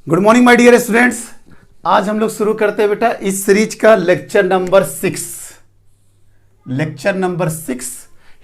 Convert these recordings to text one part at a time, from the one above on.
Good morning my dear students. आज हम लोग शुरू करते हैं बेटा इस सीरीज का lecture number 6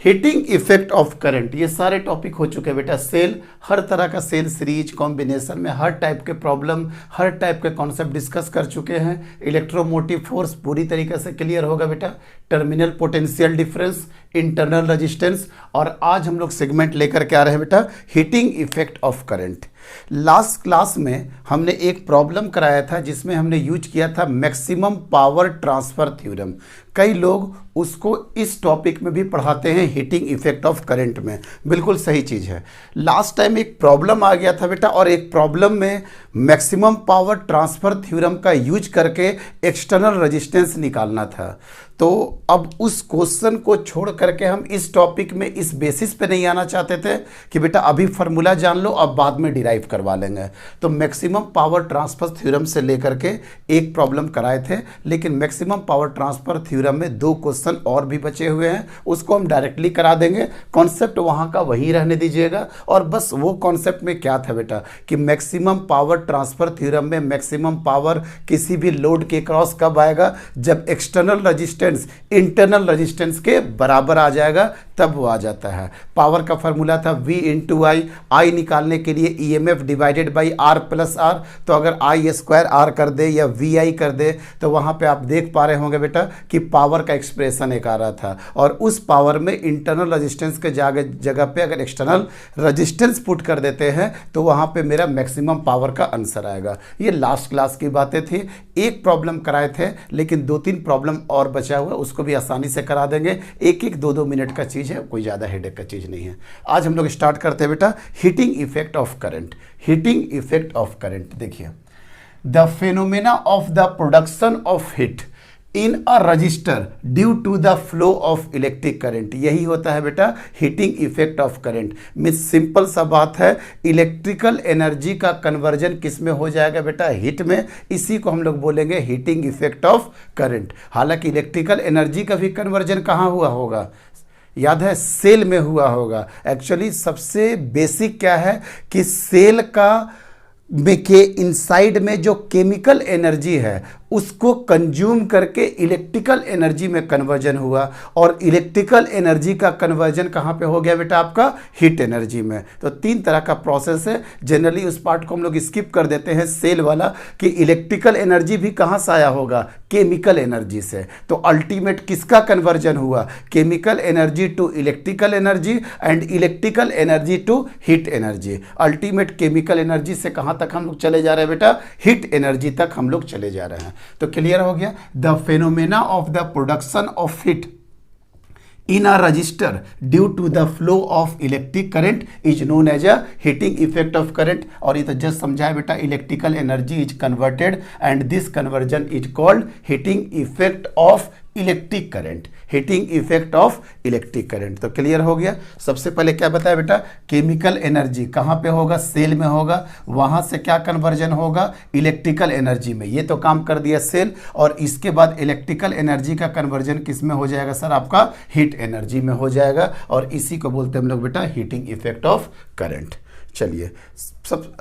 heating effect of current. ये सारे टॉपिक हो चुके हैं बेटा। सेल, हर तरह का सेल सीरीज कॉम्बिनेशन में हर टाइप के प्रॉब्लम, हर टाइप के कॉन्सेप्ट डिस्कस कर चुके हैं। इलेक्ट्रोमोटिव फोर्स पूरी तरीके से क्लियर होगा बेटा। Terminal potential difference, internal resistance, और आज हम लोग सेगमेंट लेकर के आ रहे हैं बेटा heating effect of current. Last class में हमने एक प्रॉब्लम कराया था जिसमें हमने यूज किया था मैक्सिमम पावर ट्रांसफर थ्योरम। कई लोग उसको इस टॉपिक में भी पढ़ाते हैं हीटिंग इफेक्ट ऑफ करंट में। बिल्कुल सही चीज़ है। लास्ट टाइम एक प्रॉब्लम आ गया था बेटा, और एक प्रॉब्लम में मैक्सिमम पावर ट्रांसफर थ्योरम का यूज करके एक्सटर्नल रेजिस्टेंस निकालना था। तो अब उस क्वेश्चन को छोड़ करके हम इस टॉपिक में इस बेसिस पे नहीं आना चाहते थे कि बेटा अभी फार्मूला जान लो, अब बाद में डिराइव करवा लेंगे। तो मैक्सिमम पावर ट्रांसफर थ्योरम से लेकर के एक प्रॉब्लम कराए थे, लेकिन मैक्सिमम पावर ट्रांसफर थ्योरम में 2 क्वेश्चन और भी बचे हुए हैं, उसको हम डायरेक्टली करा देंगे। कॉन्सेप्ट वहाँ का वहीं रहने दीजिएगा। और बस वो कॉन्सेप्ट में क्या था बेटा कि मैक्सिमम पावर ट्रांसफर थ्योरम में मैक्सिमम पावर किसी भी लोड के क्रॉस कब आएगा, जब एक्सटर्नल रेजिस्टेंस इंटरनल रेजिस्टेंस के बराबर आ जाएगा, तब वो आ जाता है। पावर का फॉर्मूला था V इंटू आई निकालने के लिए EMF divided by R plus R. तो अगर I स्क्वायर R कर दे या VI कर दे तो वहां पे आप देख पा रहे होंगे बेटा कि पावर का एक्सप्रेशन एक आ रहा था, और उस पावर में इंटरनल रेजिस्टेंस के जगह पे अगर एक्सटर्नल रेजिस्टेंस पुट कर देते हैं तो वहां पे मेरा मैक्सिमम पावर का आंसर आएगा। ये लास्ट क्लास की बातें थी। एक प्रॉब्लम कराए थे, लेकिन 2-3 प्रॉब्लम और बचा हुआ, उसको भी आसानी से करा देंगे। एक 2 मिनट का चीज़ है, कोई ज़्यादा हेडेक का चीज़ नहीं है। आज हम लोग स्टार्ट करते हैं बेटा heating effect of current. Heating effect of current देखिए, the phenomena of the production of heat in a resistor due to the flow of electric current. यही होता है बेटा heating effect of current. Means simple सा बात है, electrical energy का conversion किस में हो जाएगा बेटा, हीट में। इसी को हम लोग बोलेंगे हीटिंग इफेक्ट ऑफ करंट। हालांकि इलेक्ट्रिकल एनर्जी का भी कन्वर्जन कहाँ हुआ होगा, याद है, सेल में हुआ होगा। एक्चुअली सबसे बेसिक क्या है कि सेल का के इनसाइड में जो केमिकल एनर्जी है उसको कंज्यूम करके इलेक्ट्रिकल एनर्जी में कन्वर्जन हुआ, और इलेक्ट्रिकल एनर्जी का कन्वर्जन कहाँ पे हो गया बेटा, आपका हीट एनर्जी में। तो 3 तरह का प्रोसेस है। जनरली उस पार्ट को हम लोग स्किप कर देते हैं, सेल वाला, कि इलेक्ट्रिकल एनर्जी भी कहाँ से आया होगा, केमिकल एनर्जी से। तो अल्टीमेट किसका कन्वर्जन हुआ, chemical energy to electrical energy and electrical energy to heat energy. Ultimate chemical energy से कहाँ तक हम लोग चले जा रहे हैं बेटा, हीट एनर्जी तक हम लोग चले जा रहे हैं। तो क्लियर हो गया। The phenomena of the production of heat in a resistor due to the flow of electric current is known as a heating effect of current. और ये तो जस्ट समझाया बेटा, electrical energy is converted and this conversion is called heating effect of electric current. Heating effect of electric current. तो clear हो गया। सबसे पहले क्या बताया बेटा, केमिकल एनर्जी कहाँ पे होगा, सेल में होगा। वहां से क्या कन्वर्जन होगा, इलेक्ट्रिकल एनर्जी में। ये तो काम कर दिया सेल, और इसके बाद इलेक्ट्रिकल एनर्जी का कन्वर्जन किस में हो जाएगा सर, आपका हीट एनर्जी में हो जाएगा। और इसी को बोलते हैं हम लोग बेटा हीटिंग इफेक्ट ऑफ करंट। चलिए,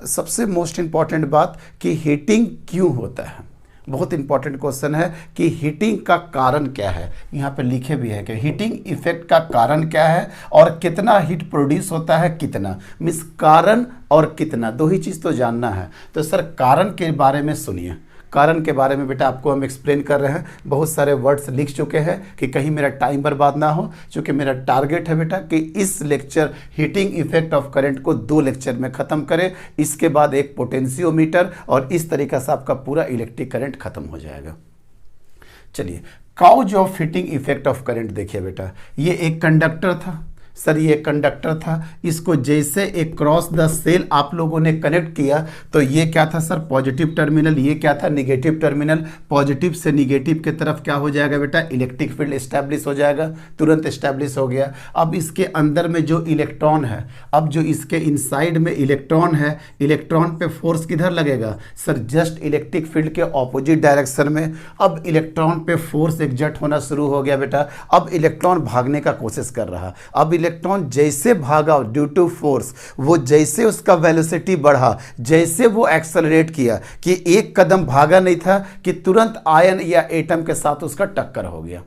सबसे मोस्ट इंपॉर्टेंट बात कि हीटिंग क्यों होता है। बहुत इंपॉर्टेंट क्वेश्चन है कि हीटिंग का कारण क्या है। यहाँ पे लिखे भी है कि हीटिंग इफेक्ट का कारण क्या है और कितना हीट प्रोड्यूस होता है, कितना। मीन्स कारण और कितना, 2 ही चीज़ तो जानना है। तो सर कारण के बारे में सुनिए। कारण के बारे में बेटा आपको हम एक्सप्लेन कर रहे हैं। बहुत सारे वर्ड्स लिख चुके हैं कि कहीं मेरा टाइम बर्बाद ना हो, क्योंकि मेरा टारगेट है बेटा कि इस lecture heating effect of current को 2 लेक्चर में ख़त्म करें। इसके बाद एक पोटेंशियोमीटर, और इस तरीक़े से आपका पूरा इलेक्ट्रिक करंट ख़त्म हो जाएगा। चलिए, cause of heating effect of current देखिए बेटा, ये एक कंडक्टर था सर, ये कंडक्टर था। इसको जैसे एक क्रॉस द सेल आप लोगों ने कनेक्ट किया तो ये क्या था सर, पॉजिटिव टर्मिनल। ये क्या था, निगेटिव टर्मिनल। पॉजिटिव से निगेटिव की तरफ क्या हो जाएगा बेटा, इलेक्ट्रिक फील्ड एस्टैब्लिश हो जाएगा। तुरंत एस्टैब्लिश हो गया। अब इसके अंदर में जो इलेक्ट्रॉन है, अब जो इसके इनसाइड में इलेक्ट्रॉन है, इलेक्ट्रॉन पे फोर्स किधर लगेगा सर, जस्ट इलेक्ट्रिक फील्ड के ऑपोजिट डायरेक्शन में। अब इलेक्ट्रॉन पे फोर्स एग्जर्ट होना शुरू हो गया बेटा। अब इलेक्ट्रॉन भागने का कोशिश कर रहा। अब इलेक्ट्रॉन जैसे भागा ड्यू टू फोर्स, वो जैसे उसका वेलोसिटी बढ़ा, जैसे वो एक्सेलरेट किया कि एक कदम भागा नहीं था कि तुरंत आयन या एटम के साथ उसका टक्कर हो गया।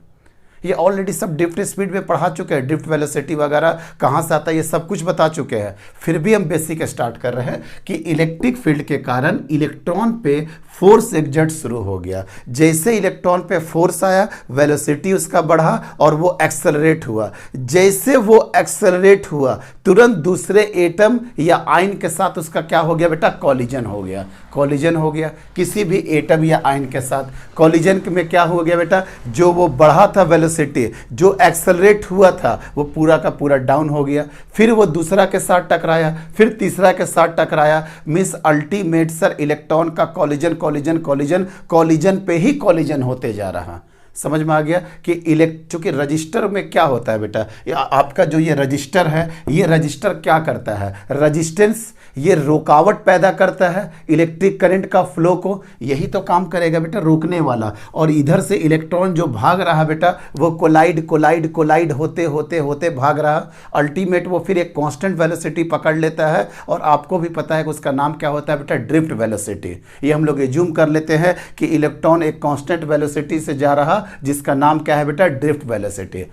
ये ऑलरेडी सब ड्रिफ्ट स्पीड में पढ़ा चुके हैं, ड्रिफ्ट वेलोसिटी वगैरह कहाँ से आता है ये सब कुछ बता चुके हैं। फिर भी हम बेसिक स्टार्ट कर रहे हैं कि इलेक्ट्रिक फील्ड के कारण इलेक्ट्रॉन पे फोर्स एग्जर्ट शुरू हो गया। जैसे इलेक्ट्रॉन पे फोर्स आया, वेलोसिटी उसका बढ़ा और वो एक्सेलरेट हुआ। जैसे वो एक्सेलरेट हुआ, तुरंत दूसरे एटम या आयन के साथ उसका क्या हो गया बेटा, कॉलिजन हो गया। कॉलिजन हो गया किसी भी एटम या आयन के साथ। कॉलिजन में क्या हो गया बेटा, जो वो बढ़ा था वेलोसिटी, जो एक्सेलरेट हुआ था, वो पूरा का पूरा डाउन हो गया। फिर वो दूसरा के साथ टकराया, फिर तीसरा के साथ टकराया। मींस अल्टीमेट सर इलेक्ट्रॉन का कॉलिजन कॉलिजन कॉलिजन कॉलिजन पे ही कॉलिजन होते जा रहा। समझ में आ गया कि चूंकि रजिस्टर में क्या होता है बेटा, आपका जो ये रजिस्टर है, ये रजिस्टर क्या करता है, रजिस्टेंस, ये रुकावट पैदा करता है इलेक्ट्रिक करंट का फ्लो को, यही तो काम करेगा बेटा, रोकने वाला। और इधर से इलेक्ट्रॉन जो भाग रहा बेटा, वो कोलाइड कोलाइड कोलाइड होते होते होते भाग रहा। अल्टीमेट वो फिर एक कांस्टेंट वेलोसिटी पकड़ लेता है, और आपको भी पता है कि उसका नाम क्या होता है बेटा, ड्रिफ्ट वेलोसिटी। ये हम लोग एज्यूम कर लेते हैं कि इलेक्ट्रॉन एक कांस्टेंट वेलोसिटी से जा रहा, जिसका नाम क्या है बेटा, ड्रिफ्ट वेलोसिटी।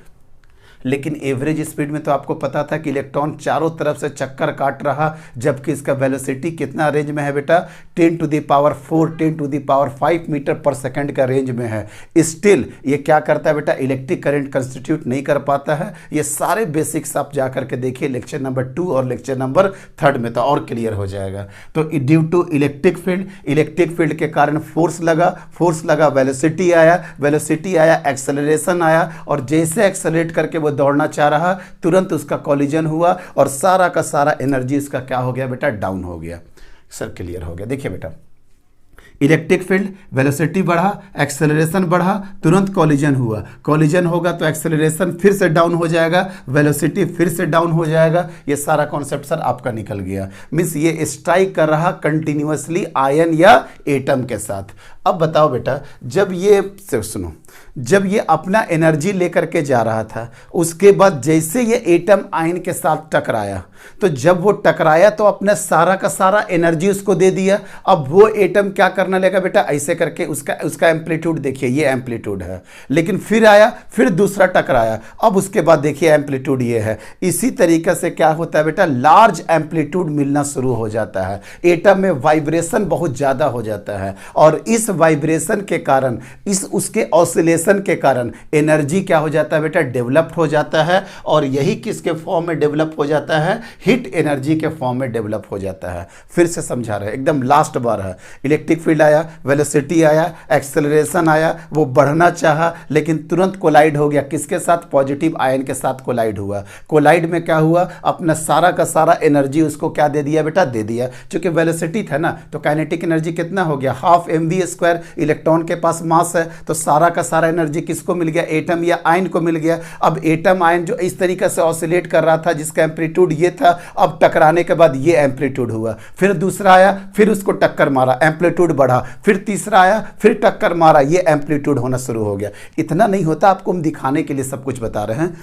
लेकिन एवरेज स्पीड में तो आपको पता था कि इलेक्ट्रॉन चारों तरफ से चक्कर काट रहा, जबकि इसका वेलोसिटी कितना रेंज में है बेटा, 10 to the power 4 10 to the power 5 metre per second का रेंज में है। स्टिल ये क्या करता है बेटा, इलेक्ट्रिक करंट कंस्टिट्यूट नहीं कर पाता है। ये सारे बेसिक्स आप जा करके देखिए लेक्चर नंबर 2 और लेक्चर नंबर 3 में, तो और क्लियर हो जाएगा। तो ड्यू टू इलेक्ट्रिक फील्ड के कारण फोर्स लगा, वेलोसिटी आया, एक्सेलरेशन आया, और जैसे एक्सेलरेट करके वो दौड़ना चाह रहा, तुरंत उसका कॉलिजन हुआ और सारा का सारा एनर्जी उसका क्या हो गया बेटा, डाउन हो गया। सर क्लियर हो गया। देखिए बेटा, इलेक्ट्रिक फील्ड, वेलोसिटी बढ़ा, एक्सेलरेशन बढ़ा, तुरंत कॉलिजन हुआ। कॉलिजन होगा तो एक्सेलरेशन फिर से डाउन हो जाएगा, वेलोसिटी फिर से डाउन हो जाएगा। ये सारा कॉन्सेप्ट सर आपका निकल गया। मीन्स ये स्ट्राइक कर रहा कंटिन्यूअसली आयन या एटम के साथ। अब बताओ बेटा, जब ये सुनो, जब ये अपना एनर्जी लेकर के जा रहा था, उसके बाद जैसे ये एटम आयन के साथ टकराया, तो जब वो टकराया तो अपना सारा का सारा एनर्जी उसको दे दिया। अब वो एटम क्या करना लेगा बेटा, ऐसे करके उसका एम्पलीट्यूड देखिए, ये एम्पलीट्यूड है। लेकिन फिर आया, फिर दूसरा टकराया, अब उसके बाद देखिए एम्पलीट्यूड ये है। इसी तरीके से क्या होता है बेटा, लार्ज एम्पलीट्यूड मिलना शुरू हो जाता है। एटम में वाइब्रेशन बहुत ज़्यादा हो जाता है, और इस वाइब्रेशन के कारण, इस उसके ऑसिलेशन के कारण एनर्जी क्या हो जाता है बेटा, डेवलप्ड हो जाता है। और यही किसके फॉर्म में डेवलप हो जाता है, हीट एनर्जी के फॉर्म में डेवलप हो जाता है। फिर से समझा रहे, एकदम लास्ट बार है। इलेक्ट्रिक फील्ड आया, वेलोसिटी आया, एक्सेलरेशन आया, वो बढ़ना चाहा लेकिन तुरंत कोलाइड हो गया। किसके साथ, पॉजिटिव आयन के साथ कोलाइड हुआ। कोलाइड में क्या हुआ, अपना सारा का सारा एनर्जी उसको क्या दे दिया बेटा, दे दिया। चूंकि वेलोसिटी था ना, तो काइनेटिक एनर्जी कितना हो गया, हाफ mv²। इलेक्ट्रॉन के पास मास है, तो सारा का सारा एनर्जी किसको मिल गया, एटम या आयन को मिल गया। अब एटम आयन जो इस तरीके से ऑसिलेट कर रहा था, जिसका एम्पलीट्यूड ये था, अब टकराने के बाद ये एम्पलीट्यूड हुआ। फिर दूसरा आया, फिर उसको टक्कर मारा, एम्पलीट्यूड बढ़ा। फिर तीसरा आया, फिर टक्कर मारा, ये एम्पलीट्यूड होना शुरू हो गया। इतना नहीं होता, आपको हम दिखाने के लिए सब कुछ बता रहे हैं।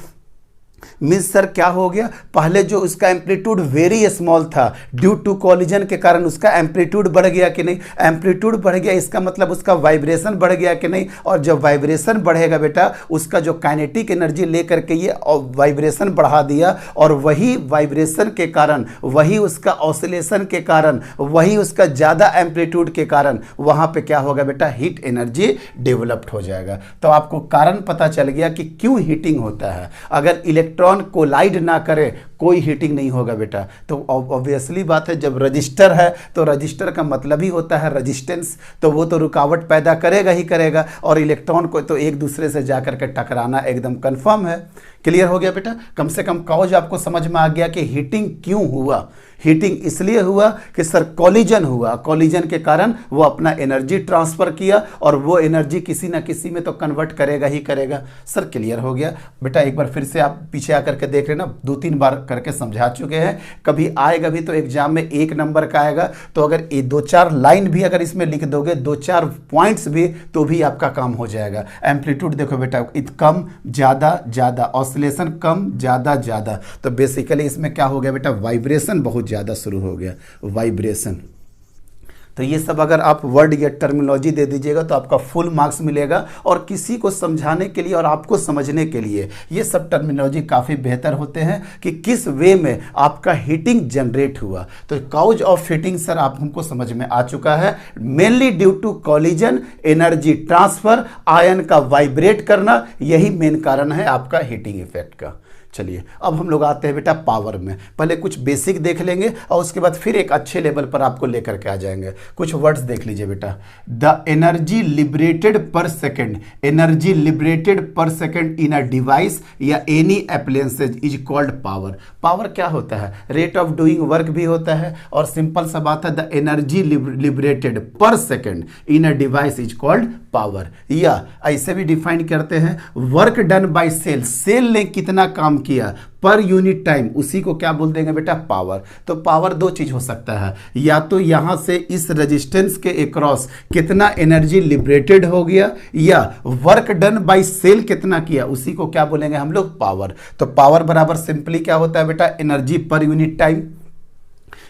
मीन्स सर क्या हो गया, पहले जो उसका एम्पलीट्यूड वेरी स्मॉल था, ड्यू टू कॉलिजन के कारण उसका एम्पलीट्यूड बढ़ गया कि नहीं, एम्पलीट्यूड बढ़ गया, इसका मतलब उसका वाइब्रेशन बढ़ गया कि नहीं। और जब वाइब्रेशन बढ़ेगा बेटा, उसका जो काइनेटिक एनर्जी लेकर के ये वाइब्रेशन बढ़ा दिया, और वही वाइब्रेशन के कारण, वही उसका ऑसिलेशन के कारण, वही उसका ज़्यादा एम्पलीट्यूड के कारण वहाँ पे क्या होगा बेटा, हीट एनर्जी डेवलप्ड हो जाएगा। तो आपको कारण पता चल गया कि क्यों हीटिंग होता है। अगर इलेक्ट्रॉन कोलाइड ना करे, कोई हीटिंग नहीं होगा बेटा। तो ऑब्वियसली बात है, जब रजिस्टर है तो रजिस्टर का मतलब ही होता है रेजिस्टेंस, तो वो तो रुकावट पैदा करेगा ही करेगा, और इलेक्ट्रॉन को तो एक दूसरे से जाकर के टकराना एकदम कंफर्म है। क्लियर हो गया बेटा, कम से कम कॉज आपको समझ में आ गया कि हीटिंग क्यों हुआ। हीटिंग इसलिए हुआ कि सर कॉलिजन हुआ, कॉलिजन के कारण वो अपना एनर्जी ट्रांसफर किया और वो एनर्जी किसी ना किसी में तो कन्वर्ट करेगा ही करेगा। सर क्लियर हो गया बेटा, एक बार फिर से आप पीछे आकर के देख लेना, 2-3 बार करके समझा चुके हैं। कभी आएगा भी तो एग्जाम में 1 नंबर का आएगा, तो अगर ये 2-4 लाइन भी अगर इसमें लिख दोगे, 2-4 पॉइंट्स भी, तो भी आपका काम हो जाएगा। एम्पलीट्यूड देखो बेटा, कम ज़्यादा ज़्यादा, ऑसिलेशन कम ज़्यादा ज़्यादा, तो बेसिकली इसमें क्या हो गया बेटा, वाइब्रेशन बहुत ज़्यादा शुरू हो गया, वाइब्रेशन। तो ये सब अगर आप वर्ड या टर्मिनोलॉजी दे दीजिएगा तो आपका फुल मार्क्स मिलेगा। और किसी को समझाने के लिए और आपको समझने के लिए ये सब टर्मिनोलॉजी काफ़ी बेहतर होते हैं कि किस वे में आपका हीटिंग जनरेट हुआ। तो काउज ऑफ हीटिंग सर आप हमको समझ में आ चुका है, mainly due to collision, energy transfer, ion का वाइब्रेट करना, यही मेन कारण है आपका हीटिंग इफेक्ट का। चलिए अब हम लोग आते हैं बेटा पावर में। पहले कुछ बेसिक देख लेंगे और उसके बाद फिर एक अच्छे लेवल पर आपको लेकर के आ जाएंगे। कुछ वर्ड्स देख लीजिए बेटा, the energy liberated per second, energy liberated per second in a device या any appliances is called power. Power क्या होता है, रेट ऑफ डूइंग वर्क भी होता है, और सिंपल सा बात है, the energy liberated per second in a device is called power. या ऐसे भी डिफाइन करते हैं, work done by cell, cell ने कितना काम किया पर यूनिट टाइम, उसी को क्या बोल देंगे बेटा, पावर। तो पावर 2 चीज हो सकता है, या तो यहां से इस रेजिस्टेंस के अक्रॉस कितना एनर्जी लिबरेटेड हो गया, या वर्क डन बाय सेल कितना किया, उसी को क्या बोलेंगे हम लोग, पावर। तो पावर बराबर सिंपली क्या होता है बेटा, एनर्जी पर यूनिट टाइम।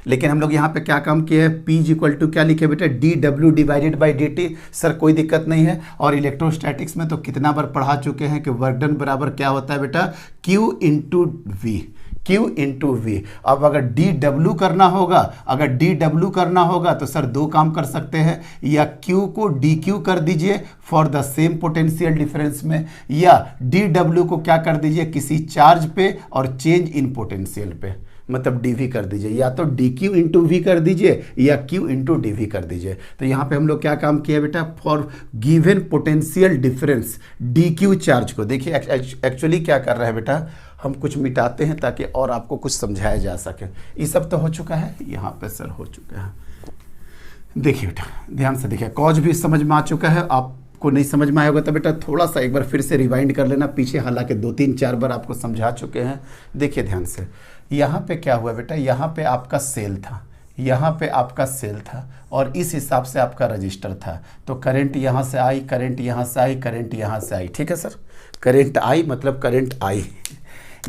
लेकिन हम लोग यहाँ पे क्या काम किए हैं, P इक्वल टू क्या लिखे बेटा, dW divided by dt। Sir कोई दिक्कत नहीं है, और इलेक्ट्रोस्टैटिक्स में तो कितना बार पढ़ा चुके हैं कि वर्क डन बराबर क्या होता है बेटा, Q into V, Q into V. अब अगर dW करना होगा, अगर dW करना होगा तो सर 2 काम कर सकते हैं, या Q को dQ कर दीजिए for the same potential difference में, या dW को क्या कर दीजिए किसी चार्ज पे और चेंज इन पोटेंशियल पे, मतलब dV कर दीजिए, या तो dQ इंटू वी कर दीजिए या Q इंटू dV कर दीजिए। तो यहाँ पे हम लोग क्या काम किया बेटा, for given potential difference dQ charge को, देखिए एक्चुअली क्या कर रहा है बेटा, हम कुछ मिटाते हैं ताकि और आपको कुछ समझाया जा सके। ये सब तो हो चुका है, यहाँ पे सर हो चुका है। देखिए बेटा ध्यान से देखिए, कॉज भी समझ में आ चुका है, आपको नहीं समझ में आया होगा तो बेटा थोड़ा सा एक बार फिर से रिवाइंड कर लेना पीछे, हालांकि 2-3-4 बार आपको समझा चुके हैं। देखिए ध्यान से, यहाँ पे क्या हुआ बेटा, यहाँ पे आपका सेल था, यहाँ पे आपका सेल था, और इस हिसाब से आपका रजिस्टर था। तो करंट यहाँ से आई, करंट यहाँ से आई, करंट यहाँ से आई, ठीक है सर, करंट आई मतलब करंट आई।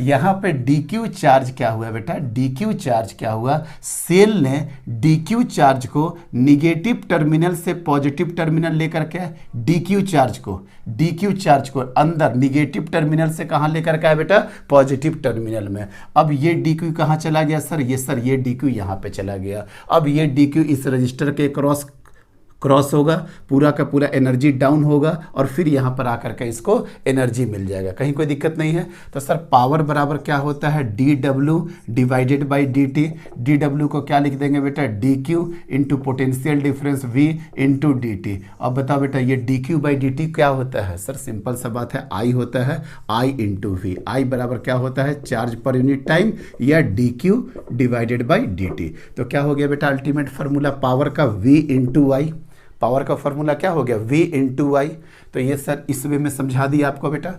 यहाँ पे DQ चार्ज क्या हुआ बेटा, DQ चार्ज क्या हुआ, सेल ने DQ चार्ज को निगेटिव टर्मिनल से पॉजिटिव टर्मिनल लेकर के, DQ चार्ज को अंदर निगेटिव टर्मिनल से कहाँ लेकर के आया बेटा, पॉजिटिव टर्मिनल में। अब ये DQ कहाँ चला गया सर, ये DQ यहाँ पे चला गया। अब ये DQ इस रजिस्टर के क्रॉस होगा, पूरा का पूरा एनर्जी डाउन होगा, और फिर यहाँ पर आकर के इसको एनर्जी मिल जाएगा, कहीं कोई दिक्कत नहीं है। तो सर पावर बराबर क्या होता है, dW divided by dt। dW को क्या लिख देंगे बेटा, dQ into potential difference V into dt। अब बताओ बेटा ये dQ बाई dt क्या होता है, सर सिंपल सा बात है, I होता है, I इंटू V। I बराबर क्या होता है, चार्ज पर यूनिट टाइम, या dQ डिवाइडेड बाई dt। तो क्या हो गया बेटा अल्टीमेट फार्मूला पावर का, V इंटू I। पावर का फॉर्मूला क्या हो गया, V इंटू वाई। तो ये सर इस वे में समझा दिया आपको बेटा।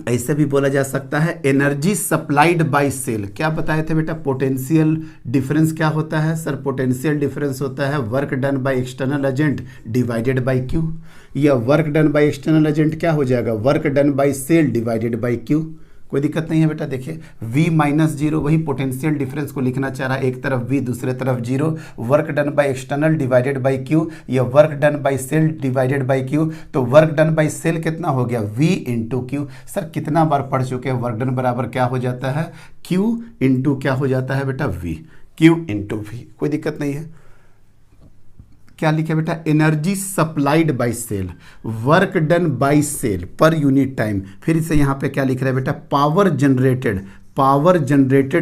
ऐसे भी बोला जा सकता है एनर्जी सप्लाइड बाय सेल, क्या बताए थे बेटा, पोटेंशियल डिफरेंस क्या होता है सर, पोटेंशियल डिफरेंस होता है work done by external agent divided by Q, या work done by external agent क्या हो जाएगा, work done by cell divided by Q। कोई दिक्कत नहीं है बेटा। देखिए V माइनस 0 वही पोटेंशियल डिफरेंस को लिखना चाह रहा है, एक तरफ V दूसरे तरफ 0, work done by external divided by Q, या work done by cell divided by Q। तो वर्क डन बाय सेल कितना हो गया, V इंटू Q। सर कितना बार पढ़ चुके हैं, वर्क डन बराबर क्या हो जाता है, Q इंटू क्या हो जाता है बेटा, V, Q इंटू V। कोई दिक्कत नहीं है। क्या लिखे बेटा, energy supplied by cell, work done by cell per unit time. फिर से यहाँ पे क्या लिख रहा है बेटा, power generated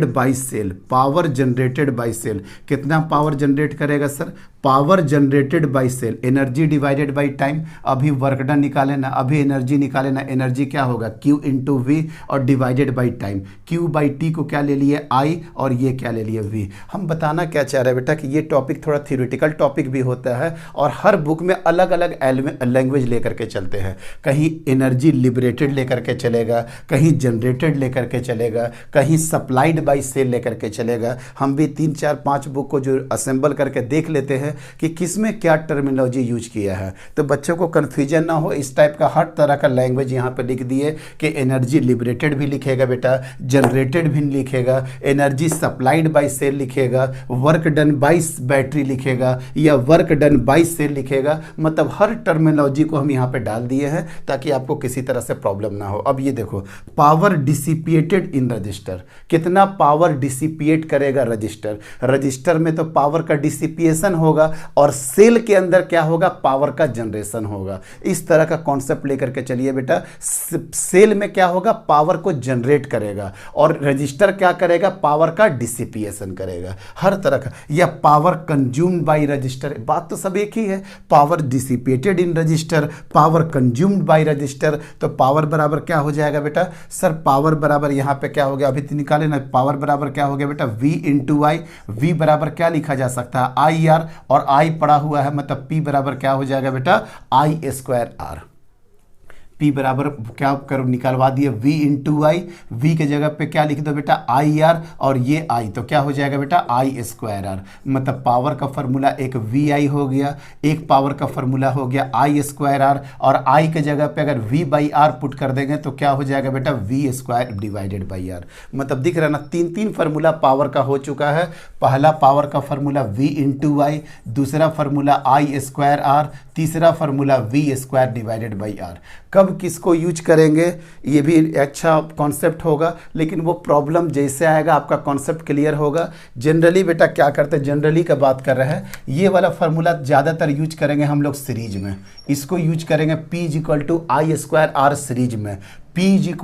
by cell, power generated by cell. कितना पावर जनरेट करेगा sir, power generated by cell, energy divided by time. अभी वर्क डन निकाले ना, अभी एनर्जी निकाले ना, एनर्जी क्या होगा Q इंटू वी और divided by time. Q by T को क्या ले लिए I और ये क्या ले लिए V। हम बताना क्या चाह रहे हैं बेटा कि ये टॉपिक थोड़ा थ्योरेटिकल टॉपिक भी होता है और हर बुक में अलग अलग लैंग्वेज लेकर के चलते हैं। कहीं एनर्जी लिबरेटेड लेकर के चलेगा, कहीं जनरेटेड लेकर के चलेगा, कहीं सप्लाइड बाय सेल लेकर के चलेगा। हम भी 3 4 5 बुक को जो असेंबल करके देख लेते हैं कि किस में क्या टर्मिनोलॉजी यूज किया है, तो बच्चों को कन्फ्यूजन ना हो। इस टाइप का हर तरह का लैंग्वेज यहाँ पे लिख दिए कि एनर्जी लिबरेटेड भी लिखेगा बेटा, जनरेटेड भी लिखेगा, एनर्जी सप्लाइड बाय सेल लिखेगा, वर्क डन बाय बैटरी लिखेगा या वर्क डन बाय सेल लिखेगा। मतलब हर टर्मिनोलॉजी को हम यहाँ पे डाल दिए हैं ताकि आपको किसी तरह से प्रॉब्लम ना हो। अब ये देखो, पावर डिसिपिएटेड इन रजिस्टर, कितना पावर डिसिपिएट करेगा रजिस्टर। रजिस्टर में तो पावर का डिसिपिएशन होगा और सेल के अंदर क्या होगा, पावर का जनरेशन होगा। इस तरह का कॉन्सेप्ट लेकर के चलिए बेटा। सेल में क्या होगा, पावर को जनरेट करेगा और रजिस्टर क्या करेगा, पावर का डिसिपिएशन करेगा। हर तरह का, या पावर कंज्यूम्ड बाय रजिस्टर, बात तो सब एक ही है। Power dissipated in resistor, power consumed by resistor, तो पावर बराबर क्या हो जाएगा बेटा। सर पावर बराबर यहाँ पे क्या हो गया, अभी तो निकाले ना, पावर बराबर क्या हो गया बेटा, V इंटू आई। वी बराबर क्या लिखा जा सकता है, IR, और I पड़ा हुआ है, मतलब P बराबर क्या हो जाएगा बेटा, I²R। P बराबर क्या करो, निकलवा दिए V इंटू आई। वी के जगह पे क्या लिख दो बेटा, IR, और ये I, तो क्या हो जाएगा बेटा I²R। मतलब पावर का फॉर्मूला एक VI हो गया, एक पावर का फॉर्मूला हो गया I²R, और I के जगह पे अगर V बाई R पुट कर देंगे तो क्या हो जाएगा बेटा V² डिवाइडेड बाई R। मतलब दिख रहा ना, 3 फार्मूला पावर का हो चुका है। पहला पावर का फार्मूला V इंटू आई, दूसरा फार्मूला I²R, तीसरा formula V² divided by R। कब किसको यूज करेंगे ये भी अच्छा कॉन्सेप्ट होगा, लेकिन वो प्रॉब्लम जैसे आएगा आपका कॉन्सेप्ट क्लियर होगा। जनरली बेटा क्या करते हैं, जनरली का बात कर रहे हैं, ये वाला फार्मूला ज़्यादातर यूज करेंगे हम लोग सीरीज में। इसको यूज करेंगे P = I² सीरीज में। P =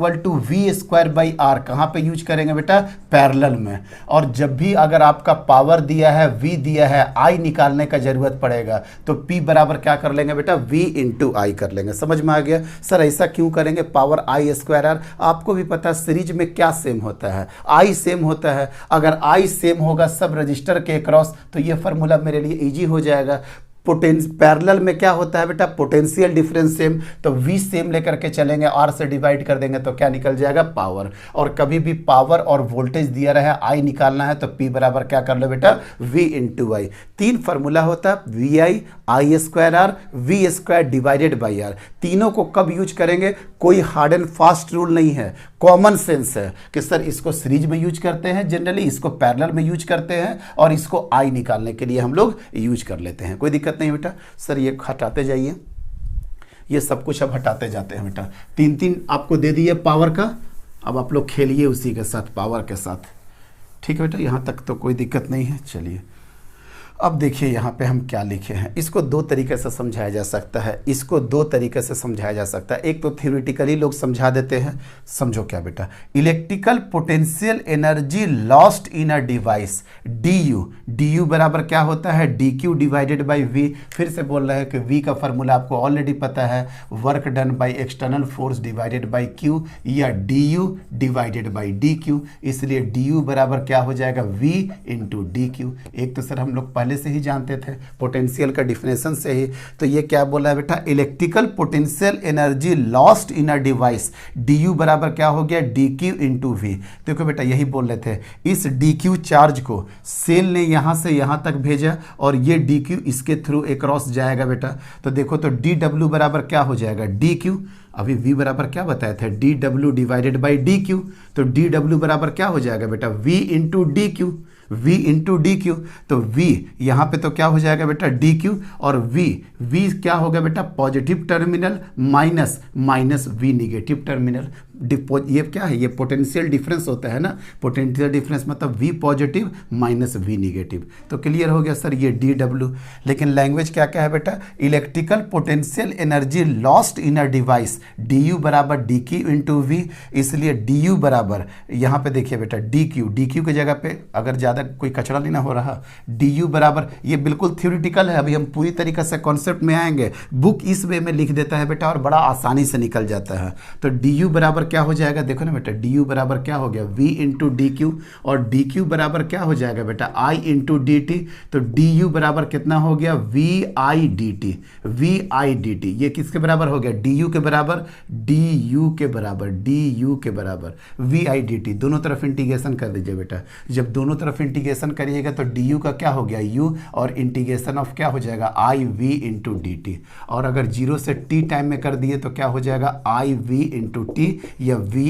V² बाई R कहाँ पे यूज करेंगे बेटा, पैरेलल में। और जब भी अगर आपका पावर दिया है, V दिया है, I निकालने का जरूरत पड़ेगा तो P बराबर क्या कर लेंगे बेटा, V इंटू आई कर लेंगे। समझ में आ गया। सर ऐसा क्यों करेंगे, पावर I²R, आपको भी पता है सीरीज में क्या सेम होता है, I सेम होता है। अगर I सेम होगा सब रजिस्टर के अक्रॉस तो ये फार्मूला मेरे लिए ईजी हो जाएगा। पैरेलल में क्या होता है बेटा, पोटेंशियल डिफरेंस सेम, तो V सेम लेकर के चलेंगे, R से डिवाइड कर देंगे तो क्या निकल जाएगा, पावर। और कभी भी पावर और वोल्टेज दिया रहे, I निकालना है तो P बराबर क्या कर लो बेटा, V इंटू आई। 3 फार्मूला होता है, VI, I²R, V² divided by R। तीनों को कब यूज करेंगे, कोई हार्ड एंड फास्ट रूल नहीं है, कॉमन सेंस है कि सर इसको सीरीज में यूज करते हैं जनरली, इसको पैरेलल में यूज करते हैं, और इसको I निकालने के लिए हम लोग यूज कर लेते हैं। कोई दिक्कत नहीं बेटा। सर ये हटाते जाइए, ये सब कुछ अब हटाते जाते हैं बेटा। 3 आपको दे दिए पावर का, अब आप लोग खेलिए उसी के साथ, पावर के साथ। ठीक है बेटा, यहाँ तक तो कोई दिक्कत नहीं है। चलिए अब देखिए यहाँ पे हम क्या लिखे हैं। इसको 2 तरीके से समझाया जा सकता है, इसको 2 तरीके से समझाया जा सकता है। एक तो थ्योरेटिकली लोग समझा देते हैं, समझो क्या बेटा, electrical potential energy lost in a device, DU बराबर क्या होता है, DQ डिवाइडेड बाई V। फिर से बोल रहे हैं कि V का फॉर्मूला आपको ऑलरेडी पता है, work done by external force divided by Q, या DU डिवाइडेड बाई DQ। इसलिए DU बराबर क्या हो जाएगा, V इंटू DQ। एक तो सर हम लोग पहले से ही जानते थे पोटेंशियल का डिफिनेशन से ही। तो ये क्या बोला है बेटा, electrical potential energy lost in a device, DU बराबर क्या हो गया, DQ इंटू V। देखो बेटा यही बोल रहे थे, इस DQ चार्ज को सेल ने यहाँ से यहाँ तक भेजा और ये DQ इसके थ्रू अक्रॉस जाएगा बेटा। तो देखो तो DW बराबर क्या हो जाएगा, DQ। अभी V बराबर क्या बताए थे, DW डिवाइडेड बाई DQ। तो DW बराबर क्या हो जाएगा बेटा, V into DQ, V into DQ। तो V यहाँ पे तो क्या हो जाएगा बेटा, DQ, और V क्या होगा बेटा, positive terminal minus V negative terminal. ये क्या है, ये पोटेंशियल डिफरेंस होता है ना, पोटेंशियल डिफरेंस मतलब V positive minus V negative. तो क्लियर हो गया सर ये dW। लेकिन लैंग्वेज क्या क्या है बेटा, electrical potential energy lost in a device du बराबर dq इंटू वी, इसलिए du बराबर यहाँ पे देखिए बेटा dq की जगह पे अगर ज़्यादा कोई कचरा नहीं ना हो रहा, du बराबर, ये बिल्कुल थ्योरेटिकल है, अभी हम पूरी तरीके से कॉन्सेप्ट में आएंगे। बुक इस वे में लिख देता है बेटा और बड़ा आसानी से निकल जाता है। तो du बराबर क्या हो जाएगा, देखो ना बेटा, du बराबर क्या हो गया v इंटू डी क्यू, और dq बराबर क्या हो जाएगा बेटा I इंटू डी टी। तो du बराबर कितना हो गया, vi dt, vi dt, ये किसके बराबर हो गया, du के बराबर, du के बराबर, du के बराबर vi dt। दोनों तरफ इंटीग्रेशन कर दीजिए बेटा, जब दोनों तरफ इंटीग्रेशन करिएगा तो du का क्या हो गया u, और इंटीग्रेशन ऑफ क्या हो जाएगा i v into D T. और अगर 0 से t टाइम में कर दिए तो क्या हो जाएगा i v इंटू टी या vi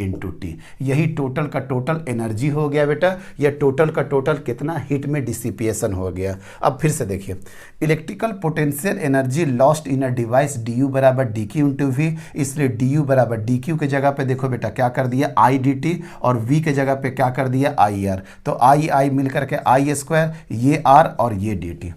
इंटू टी। यही टोटल का टोटल एनर्जी हो गया बेटा, या टोटल का टोटल कितना हीट में डिसिपिएशन हो गया। अब फिर से देखिए, electrical potential energy lost in a device du बराबर dq इंटू वी, इसलिए du बराबर dq के जगह पे देखो बेटा क्या कर दिया i dt, और v के जगह पे क्या कर दिया i r। तो i मिलकर के i स्क्वायर, ये r और ये dt,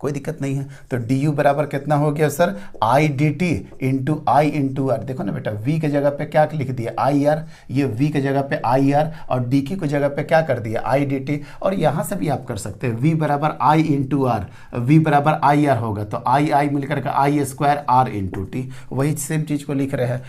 कोई दिक्कत नहीं है। तो du बराबर कितना हो गया sir, i dt into I into R. देखो ना बेटा, v के जगह पे क्या लिख दिया i r, ये v के जगह पे i r, और dq की जगह पे क्या कर दिया i dt। और यहाँ से भी आप कर सकते हैं, v बराबर i इंटू आर, v बराबर i r होगा, तो i मिलकर के i square r into T, वही सेम चीज़ को लिख रहे हैं।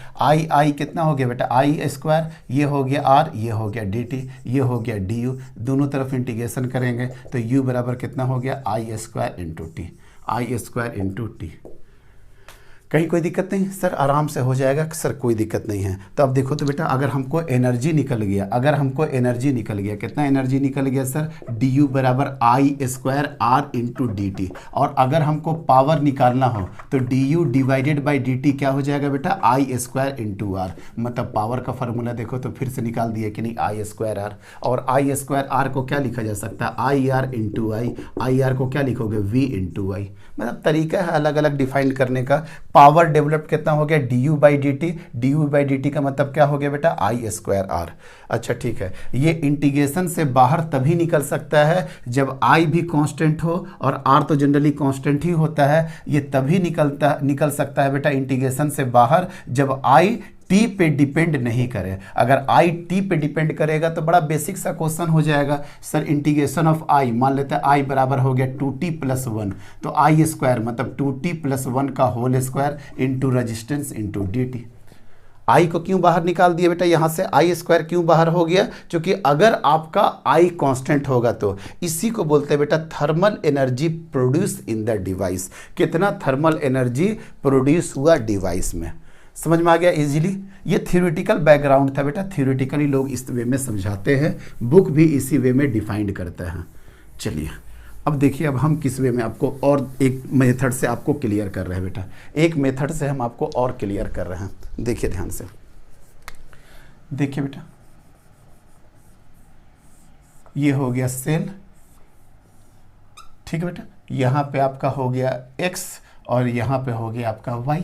i कितना हो गया बेटा, i स्क्वायर, ये हो गया r, ये हो गया dt, ये हो गया du, दोनों तरफ इंटीग्रेशन करेंगे तो u बराबर कितना हो गया i square into T, I square into T. कहीं कोई दिक्कत नहीं सर, आराम से हो जाएगा सर, कोई दिक्कत नहीं है। तो अब देखो तो बेटा, अगर हमको एनर्जी निकल गया, कितना एनर्जी निकल गया सर, du बराबर I square R into D T. और अगर हमको पावर निकालना हो तो du divided by D T क्या हो जाएगा बेटा, आई स्क्वायर इंटू आर। मतलब पावर का फॉर्मूला देखो तो फिर से निकाल दिया कि नहीं, आई स्क्वायर आर। और आई स्क्वायर आर को क्या लिखा जा सकता है, I R into I R को क्या लिखोगे, वी इंटू आई। मतलब तरीका है अलग अलग डिफाइन करने का। पावर डेवलप कितना हो गया, du by D T, du by D T का मतलब क्या हो गया बेटा, आई स्क्वायर आर। अच्छा ठीक है, ये इंटीग्रेशन से बाहर तभी निकल सकता है जब i भी कांस्टेंट हो, और r तो जनरली कांस्टेंट ही होता है। ये तभी निकल सकता है बेटा इंटीग्रेशन से बाहर जब i t पे डिपेंड नहीं करे। अगर i t पे डिपेंड करेगा तो बड़ा बेसिक सा क्वेश्चन हो जाएगा सर, इंटीग्रेशन ऑफ i, मान लेते हैं i बराबर हो गया 2t प्लस 1, तो i स्क्वायर मतलब 2t प्लस 1 का whole square into resistance into D T. i को क्यों बाहर निकाल दिया बेटा, यहाँ से i स्क्वायर क्यों बाहर हो गया, क्योंकि अगर आपका i कांस्टेंट होगा तो इसी को बोलते हैं बेटा thermal energy produce in the device. कितना थर्मल एनर्जी प्रोड्यूस हुआ डिवाइस में, समझ में आ गया इजीली। ये थ्योरेटिकल बैकग्राउंड था बेटा, थ्योरेटिकली लोग इस वे में समझाते हैं, बुक भी इसी वे में डिफाइंड करता है। चलिए अब देखिए, अब हम किस वे में आपको और एक मेथड से आपको क्लियर कर रहे हैं बेटा, एक मेथड से हम आपको और क्लियर कर रहे हैं। देखिए ध्यान से, देखिए बेटा, ये हो गया सेल, ठीक है बेटा, यहाँ पे आपका हो गया x और यहाँ पे हो गया आपका y,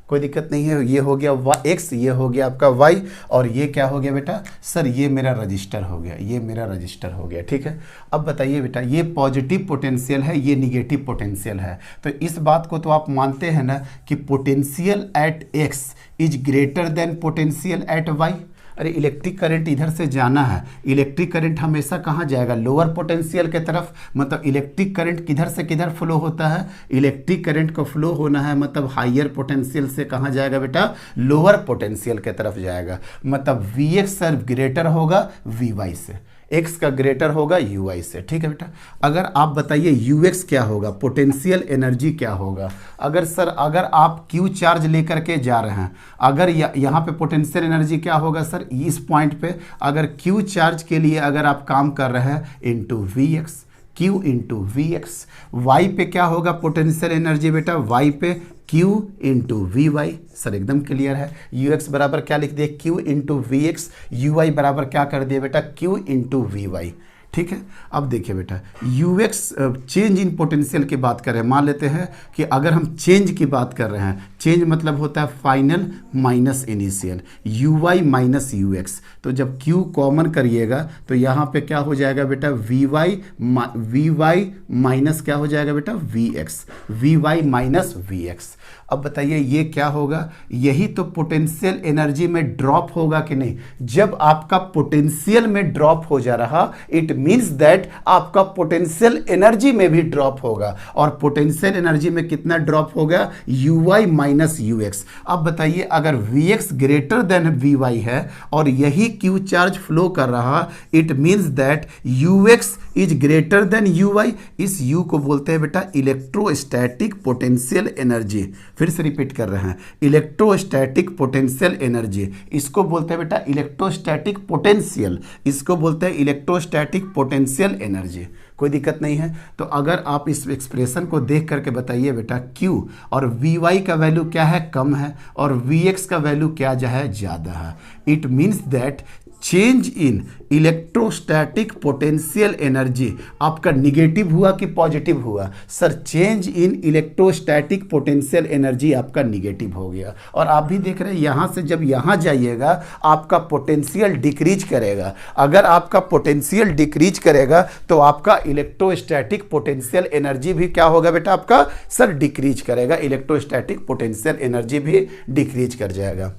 कोई दिक्कत नहीं है। ये हो गया x, ये हो गया आपका y, और ये क्या हो गया बेटा सर, ये मेरा रजिस्टर हो गया, ये मेरा रजिस्टर हो गया, ठीक है। अब बताइए बेटा, ये पॉजिटिव पोटेंशियल है, ये निगेटिव पोटेंशियल है, तो इस बात को तो आप मानते हैं ना कि potential at x is greater then potential at y। अरे इलेक्ट्रिक करंट इधर से जाना है, इलेक्ट्रिक करंट हमेशा कहाँ जाएगा, लोअर पोटेंशियल के तरफ। मतलब इलेक्ट्रिक करंट किधर से किधर फ्लो होता है, इलेक्ट्रिक करंट का फ्लो होना है मतलब हायर पोटेंशियल से कहाँ जाएगा बेटा, लोअर पोटेंशियल के तरफ जाएगा। मतलब Vx सर ग्रेटर होगा Vy से, x का ग्रेटर होगा ui से, ठीक है बेटा। अगर आप बताइए ux क्या होगा, पोटेंशियल एनर्जी क्या होगा। अगर सर, अगर आप q चार्ज लेकर के जा रहे हैं, अगर यहाँ पे पोटेंशियल एनर्जी क्या होगा सर, इस पॉइंट पे अगर q चार्ज के लिए अगर आप काम कर रहे हैं into vx, q into V X. Y पे क्या होगा पोटेंशियल एनर्जी बेटा, वाई पे q into V Y. Sir एकदम क्लियर है, यू एक्स बराबर क्या लिख दिए, q into V X, U Y बराबर क्या कर दिए बेटा, q इंटू वी वाई। ठीक है। अब देखिए बेटा, यूएक्स चेंज इन पोटेंशियल की बात कर रहे हैं। मान लेते हैं कि अगर हम चेंज की बात कर रहे हैं, चेंज मतलब होता है final minus initial, UI minus UX. तो जब क्यू कॉमन करिएगा तो यहाँ पे क्या हो जाएगा बेटा, वी वाई माइनस क्या हो जाएगा बेटा, V X, V Y minus V X. अब बताइए ये क्या होगा, यही तो पोटेंशियल एनर्जी में ड्रॉप होगा कि नहीं। जब आपका पोटेंशियल में ड्रॉप हो जा रहा, इट मींस दैट आपका पोटेंशियल एनर्जी में भी ड्रॉप होगा। और पोटेंशियल एनर्जी में कितना ड्रॉप होगा, U Y minus U X. अब बताइए अगर V X greater than V Y है और यही क्यू चार्ज फ्लो कर रहा, it means that U X is greater than U Y. इस यू को बोलते हैं बेटा इलेक्ट्रोस्टैटिक पोटेंशियल एनर्जी। फिर से रिपीट कर रहे हैं, इलेक्ट्रोस्टैटिक पोटेंशियल एनर्जी, इसको बोलते हैं बेटा इलेक्ट्रोस्टैटिक पोटेंशियल, इसको बोलते हैं इलेक्ट्रोस्टैटिक पोटेंशियल एनर्जी। कोई दिक्कत नहीं है। तो अगर आप इस एक्सप्रेशन को देख करके बताइए बेटा, Q और Vy का वैल्यू क्या है, कम है, और Vx का वैल्यू क्या जो है, ज़्यादा है। It means that change in electrostatic potential energy आपका निगेटिव हुआ कि पॉजिटिव हुआ, sir change in electrostatic potential energy आपका निगेटिव हो गया। और आप भी देख रहे हैं यहाँ से जब यहाँ जाइएगा आपका पोटेंशियल डिक्रीज करेगा। अगर आपका पोटेंशियल डिक्रीज करेगा तो आपका इलेक्ट्रोस्टैटिक पोटेंशियल एनर्जी भी क्या होगा बेटा, आपका सर डिक्रीज करेगा, इलेक्ट्रोस्टैटिक पोटेंशियल एनर्जी भी डिक्रीज कर जाएगा।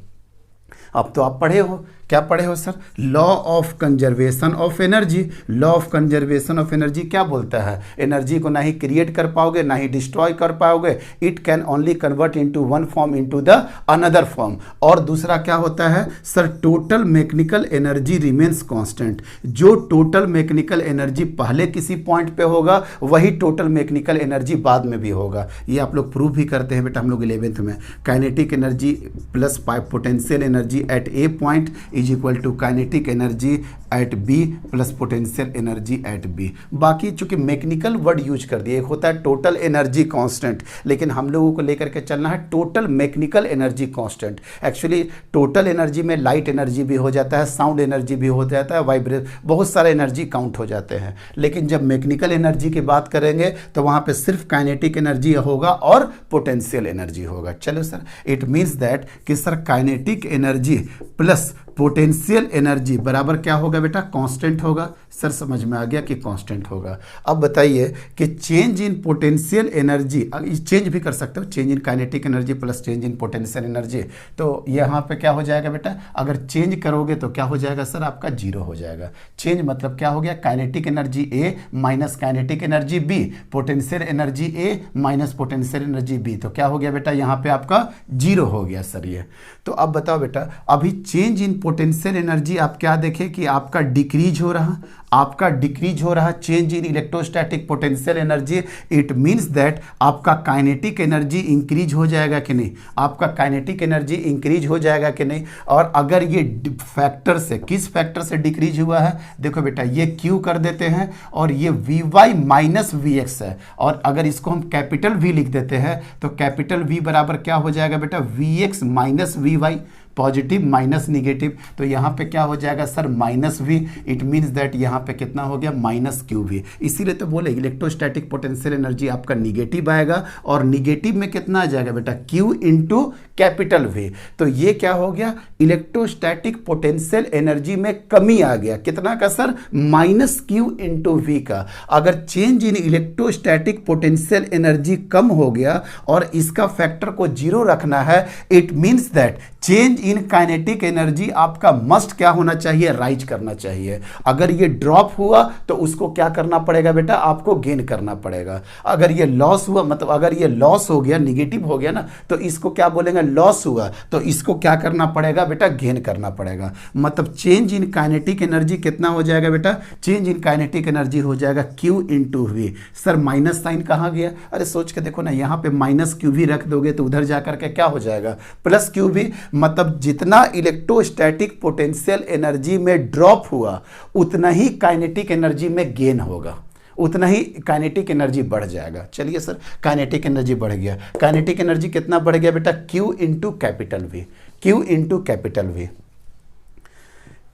अब तो आप पढ़े हो, क्या पढ़े हो sir, law of conservation of energy. Law of conservation of energy क्या बोलता है, एनर्जी को ना ही क्रिएट कर पाओगे ना ही डिस्ट्रॉय कर पाओगे, it can only convert into one form into the another form. और दूसरा क्या होता है sir, total mechanical energy remains constant. जो टोटल मैकेनिकल एनर्जी पहले किसी पॉइंट पे होगा वही टोटल मैकेनिकल एनर्जी बाद में भी होगा। ये आप लोग प्रूव भी करते हैं बेटा हम लोग 11th में। Kinetic energy plus potential energy at A point is equal to kinetic energy at B plus potential energy at B. बाकी चूंकि मैकेनिकल वर्ड यूज कर दिए, एक होता है टोटल एनर्जी कांस्टेंट, लेकिन हम लोगों को लेकर के चलना है total mechanical energy constant. Actually total energy में लाइट एनर्जी भी हो जाता है, साउंड एनर्जी भी हो जाता है, वाइब्रेशन, बहुत सारे एनर्जी काउंट हो जाते हैं। लेकिन जब मैकेनिकल एनर्जी की बात करेंगे तो वहां पे सिर्फ काइनेटिक एनर्जी होगा और पोटेंशियल एनर्जी होगा। चलो सर, इट मीन्स दैट कि sir kinetic energy plus potential energy बराबर क्या होगा बेटा, कांस्टेंट होगा। सर समझ में आ गया कि कांस्टेंट होगा। अब बताइए कि change in potential energy, change भी कर सकते हो, change in kinetic energy plus change in potential energy. तो यहाँ पे क्या हो जाएगा बेटा, अगर चेंज करोगे तो क्या हो जाएगा सर, आपका जीरो हो जाएगा। चेंज मतलब क्या हो गया, kinetic energy A minus kinetic energy B, potential energy A minus potential energy B. तो क्या हो गया बेटा, यहाँ पे आपका जीरो हो गया सर ये। तो अब बताओ बेटा, अभी चेंज इन पोटेंशियल एनर्जी आप क्या देखें कि आपका डिक्रीज हो रहा, आपका डिक्रीज हो रहा change in electrostatic potential energy. It means that आपका काइनेटिक एनर्जी इंक्रीज हो जाएगा कि नहीं, आपका काइनेटिक एनर्जी इंक्रीज हो जाएगा कि नहीं। और अगर ये फैक्टर से, किस फैक्टर से डिक्रीज हुआ है, देखो बेटा ये क्यू कर देते हैं और ये V Y minus V X है। और अगर इसको हम कैपिटल वी लिख देते हैं तो कैपिटल वी बराबर क्या हो जाएगा बेटा, V X minus V Y, positive minus negative. तो यहाँ पे क्या हो जाएगा sir, minus V. It means that यहाँ पे कितना हो गया, माइनस क्यू वी। इसीलिए तो बोले इलेक्ट्रोस्टैटिक पोटेंशियल एनर्जी आपका निगेटिव आएगा और निगेटिव में कितना आ जाएगा बेटा, क्यू इंटू कैपिटल वी। तो ये क्या हो गया, इलेक्ट्रोस्टैटिक पोटेंशियल एनर्जी में कमी आ गया, कितना का sir, minus Q into V का। अगर change in electrostatic potential energy कम हो गया और इसका फैक्टर को जीरो रखना है, it means that change in kinetic energy आपका मस्ट क्या होना चाहिए, राइज करना चाहिए। अगर ये ड्रॉप हुआ तो उसको क्या करना पड़ेगा बेटा, आपको गेन करना पड़ेगा। अगर ये लॉस हुआ, मतलब अगर ये लॉस हो गया, निगेटिव हो गया ना, तो इसको क्या बोलेंगे, लॉस हुआ, तो इसको क्या करना पड़ेगा बेटा, गेन करना पड़ेगा। मतलब चेंज इन काइनेटिक एनर्जी कितना हो जाएगा बेटा, चेंज इन काइनेटिक एनर्जी हो जाएगा Q into V. Sir minus sign कहाँ गया, अरे सोच के देखो ना, यहाँ पे माइनस क्यू वी रख दोगे तो उधर जाकर के क्या हो जाएगा, प्लस क्यू वी। मतलब जितना इलेक्ट्रोस्टैटिक पोटेंशियल एनर्जी में ड्रॉप हुआ उतना ही काइनेटिक एनर्जी में गेन होगा, उतना ही काइनेटिक एनर्जी बढ़ जाएगा। चलिए सर, काइनेटिक एनर्जी बढ़ गया, काइनेटिक एनर्जी कितना बढ़ गया बेटा, Q into capital V, Q into capital V.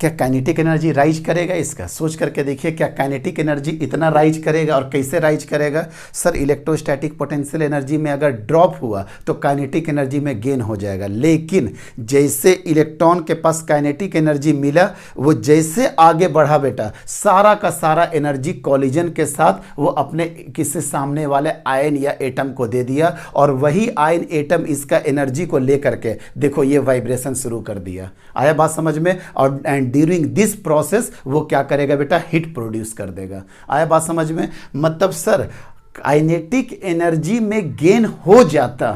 क्या काइनेटिक एनर्जी राइज करेगा? इसका सोच करके देखिए, क्या काइनेटिक एनर्जी इतना राइज करेगा? और कैसे राइज करेगा? सर इलेक्ट्रोस्टैटिक पोटेंशियल एनर्जी में अगर ड्रॉप हुआ तो काइनेटिक एनर्जी में गेन हो जाएगा, लेकिन जैसे इलेक्ट्रॉन के पास काइनेटिक एनर्जी मिला, वो जैसे आगे बढ़ा बेटा, सारा का सारा एनर्जी कॉलिजन के साथ वो अपने किसी सामने वाले आयन या एटम को दे दिया, और वही आयन एटम इसका एनर्जी को लेकर के देखो ये वाइब्रेशन शुरू कर दिया। आया बात समझ में? और एंड ड्यूरिंग दिस प्रोसेस वो क्या करेगा बेटा? हीट प्रोड्यूस कर देगा। आया बात समझ में? मतलब सर काइनेटिक एनर्जी में गेन हो जाता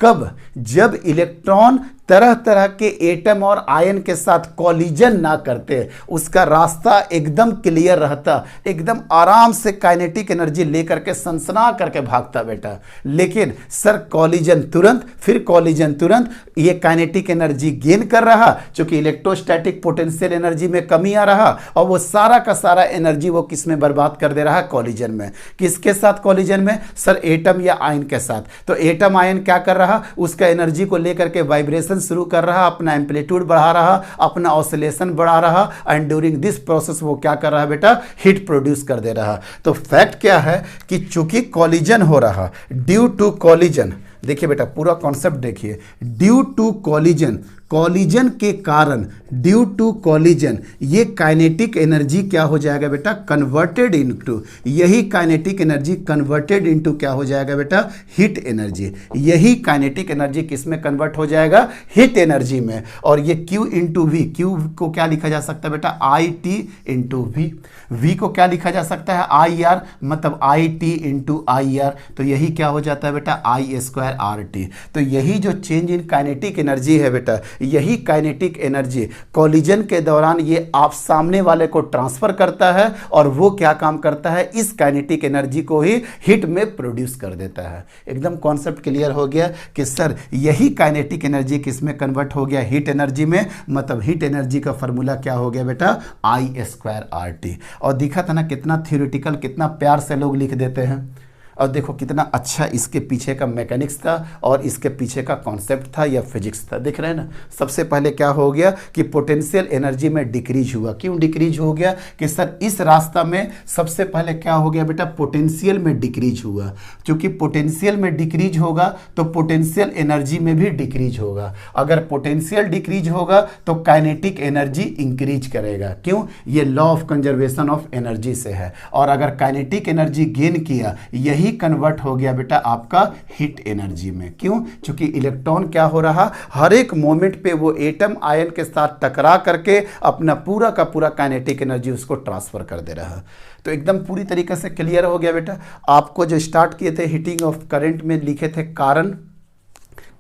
कब? जब इलेक्ट्रॉन तरह तरह के एटम और आयन के साथ कॉलिजन ना करते, उसका रास्ता एकदम क्लियर रहता, एकदम आराम से काइनेटिक एनर्जी लेकर के सनसना करके भागता बेटा। लेकिन सर कॉलिजन तुरंत, फिर कॉलिजन तुरंत, ये काइनेटिक एनर्जी गेन कर रहा, क्योंकि इलेक्ट्रोस्टैटिक पोटेंशियल एनर्जी में कमी आ रहा, और वो सारा का सारा एनर्जी वो किस में बर्बाद कर दे रहा? कॉलिजन में। किसके साथ कॉलिजन में? सर एटम या आयन के साथ। तो एटम आयन क्या कर रहा? उसका एनर्जी को लेकर के वाइब्रेशन शुरू कर रहा, अपना एम्पलीट्यूड बढ़ा रहा, अपना ऑसिलेशन बढ़ा रहा, एंड ड्यूरिंग दिस प्रोसेस वो क्या कर रहा है बेटा? हीट प्रोड्यूस कर दे रहा। तो फैक्ट क्या है कि चूंकि कॉलिजन हो रहा, ड्यू टू कॉलिजन, देखिए बेटा पूरा कॉन्सेप्ट देखिए, ड्यू टू कॉलिजन, कॉलिजन के कारण, ड्यू टू कॉलिजन, ये काइनेटिक एनर्जी क्या हो जाएगा बेटा? कन्वर्टेड इनटू, यही काइनेटिक एनर्जी कन्वर्टेड इनटू क्या हो जाएगा बेटा? Heat energy. यही काइनेटिक एनर्जी किस में कन्वर्ट हो जाएगा? हीट एनर्जी में। और ये Q इंटू वी, Q को क्या लिखा जा सकता है बेटा? IT into we. V को क्या लिखा जा सकता है? IR, मतलब IT इंटू IR। तो यही क्या हो जाता है बेटा? I²RT। तो यही जो चेंज इन काइनेटिक एनर्जी है बेटा, यही काइनेटिक एनर्जी कॉलिजन के दौरान ये आप सामने वाले को ट्रांसफर करता है, और वो क्या काम करता है? इस काइनेटिक एनर्जी को ही हीट में प्रोड्यूस कर देता है। एकदम कॉन्सेप्ट क्लियर हो गया कि सर यही काइनेटिक एनर्जी किस में कन्वर्ट हो गया? हीट एनर्जी में। मतलब हीट एनर्जी का फॉर्मूला क्या हो गया बेटा? I²RT। और दिखा था ना कितना थ्योरेटिकल, कितना प्यार से लोग लिख देते हैं। और देखो कितना अच्छा इसके पीछे का मैकेनिक्स था और इसके पीछे का कॉन्सेप्ट था या फिजिक्स था। देख रहे हैं ना? सबसे पहले क्या हो गया कि पोटेंशियल एनर्जी में डिक्रीज हुआ। क्यों डिक्रीज हो गया? कि सर इस रास्ता में सबसे पहले क्या हो गया बेटा? पोटेंशियल में डिक्रीज हुआ। क्योंकि पोटेंशियल में डिक्रीज होगा तो पोटेंशियल एनर्जी में भी डिक्रीज होगा। अगर पोटेंशियल डिक्रीज होगा तो काइनेटिक एनर्जी इंक्रीज करेगा। क्यों? ये law of conservation of energy से है। और अगर काइनेटिक एनर्जी गेन किया, यही कन्वर्ट हो गया बेटा आपका हीट एनर्जी में। क्यों? क्योंकि इलेक्ट्रॉन क्या हो रहा? हर एक मोमेंट पे वो एटम आयन के साथ टकरा करके अपना पूरा का पूरा काइनेटिक एनर्जी उसको ट्रांसफर कर दे रहा। तो एकदम पूरी तरीके से क्लियर हो गया बेटा। आपको जो स्टार्ट किए थे हीटिंग ऑफ करंट में लिखे थे कारण,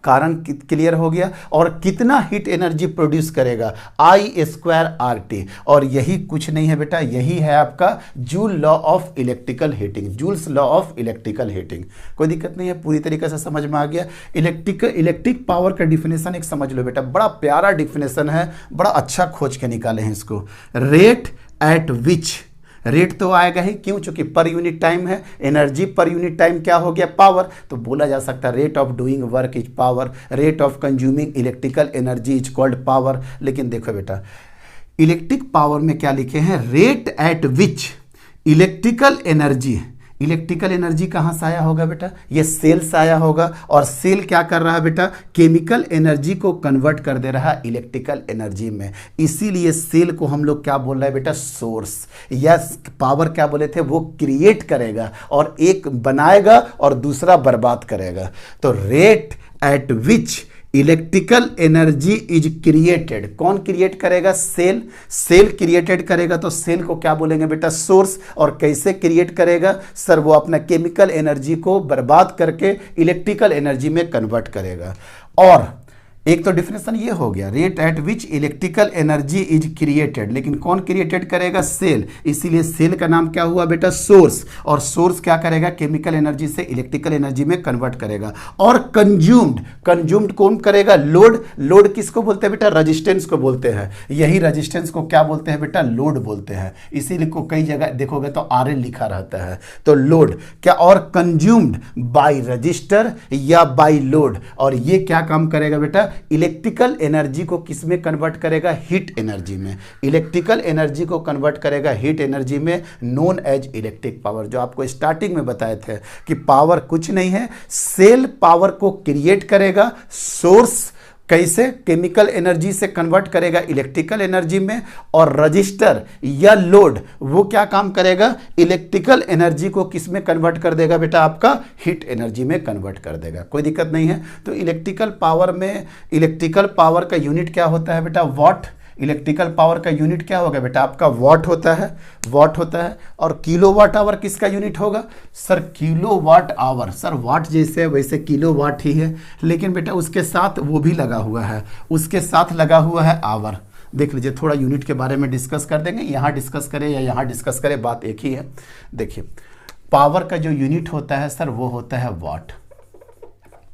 कारण क्लियर हो गया। और कितना हीट एनर्जी प्रोड्यूस करेगा? I²RT। और यही कुछ नहीं है बेटा, यही है आपका joule law of electrical heating, joules law of electrical heating. कोई दिक्कत नहीं है, पूरी तरीके से समझ में आ गया। इलेक्ट्रिक पावर का डिफिनेशन एक समझ लो बेटा, बड़ा प्यारा डिफिनेशन है, बड़ा अच्छा खोज के निकाले हैं इसको। रेट एट विच, रेट तो आएगा ही, क्यों? चूंकि पर यूनिट टाइम है, एनर्जी पर यूनिट टाइम क्या हो गया? पावर। तो बोला जा सकता है rate of doing work is power, rate of consuming electrical energy is called power. लेकिन देखो बेटा इलेक्ट्रिक पावर में क्या लिखे हैं? Rate at which electrical energy, electrical energy कहाँ से आया होगा बेटा? ये सेल से आया होगा। और सेल क्या कर रहा है बेटा? केमिकल एनर्जी को कन्वर्ट कर दे रहा है इलेक्ट्रिकल एनर्जी में। इसीलिए सेल को हम लोग क्या बोल रहे हैं बेटा? सोर्स। या पावर क्या बोले थे? वो क्रिएट करेगा, और एक बनाएगा और दूसरा बर्बाद करेगा। तो rate at which electrical energy is created, कौन क्रिएट करेगा? सेल। सेल क्रिएटेड करेगा तो सेल को क्या बोलेंगे बेटा? सोर्स। और कैसे क्रिएट करेगा? सर वो अपना केमिकल एनर्जी को बर्बाद करके इलेक्ट्रिकल एनर्जी में कन्वर्ट करेगा। और एक तो डिफिनेशन ये हो गया, rate at which electrical energy is created. लेकिन कौन क्रिएटेड करेगा? सेल। इसीलिए सेल का नाम क्या हुआ बेटा? सोर्स। और सोर्स क्या करेगा? केमिकल एनर्जी से इलेक्ट्रिकल एनर्जी में कन्वर्ट करेगा। और कंज्यूम्ड, कंज्यूम्ड कौन करेगा? लोड। लोड किसको बोलते हैं बेटा? रेजिस्टेंस को बोलते हैं। यही रेजिस्टेंस को क्या बोलते हैं बेटा? लोड बोलते हैं। इसीलिए को कई जगह देखोगे तो RL लिखा रहता है। तो लोड क्या? और कंज्यूम्ड बाय रजिस्टर या बाय लोड। और ये क्या काम करेगा बेटा? इलेक्ट्रिकल एनर्जी को किस में कन्वर्ट करेगा, हीट एनर्जी में। इलेक्ट्रिकल एनर्जी को कन्वर्ट करेगा हीट एनर्जी में, नोन एज इलेक्ट्रिक पावर। जो आपको स्टार्टिंग में बताए थे कि पावर कुछ नहीं है, सेल पावर को क्रिएट करेगा, सोर्स कैसे, केमिकल एनर्जी से कन्वर्ट करेगा इलेक्ट्रिकल एनर्जी में, और रजिस्टर या लोड वो क्या काम करेगा, इलेक्ट्रिकल एनर्जी को किस में कन्वर्ट कर देगा बेटा, आपका हीट एनर्जी में कन्वर्ट कर देगा। कोई दिक्कत नहीं है। तो इलेक्ट्रिकल पावर में, इलेक्ट्रिकल पावर का यूनिट क्या होता है बेटा, वॉट। इलेक्ट्रिकल पावर का यूनिट क्या होगा बेटा, आपका वॉट होता है, वॉट होता है। और किलो वाट आवर किसका यूनिट होगा, sir kilo watt hour. Sir watt जैसे वैसे किलो वाट ही है, लेकिन बेटा उसके साथ वो भी लगा हुआ है, उसके साथ लगा हुआ है आवर। देख लीजिए, थोड़ा यूनिट के बारे में डिस्कस कर देंगे, यहाँ डिस्कस करें या यहाँ डिस्कस करें, बात एक ही है। देखिए, पावर का जो यूनिट होता है सर वो होता है वाट,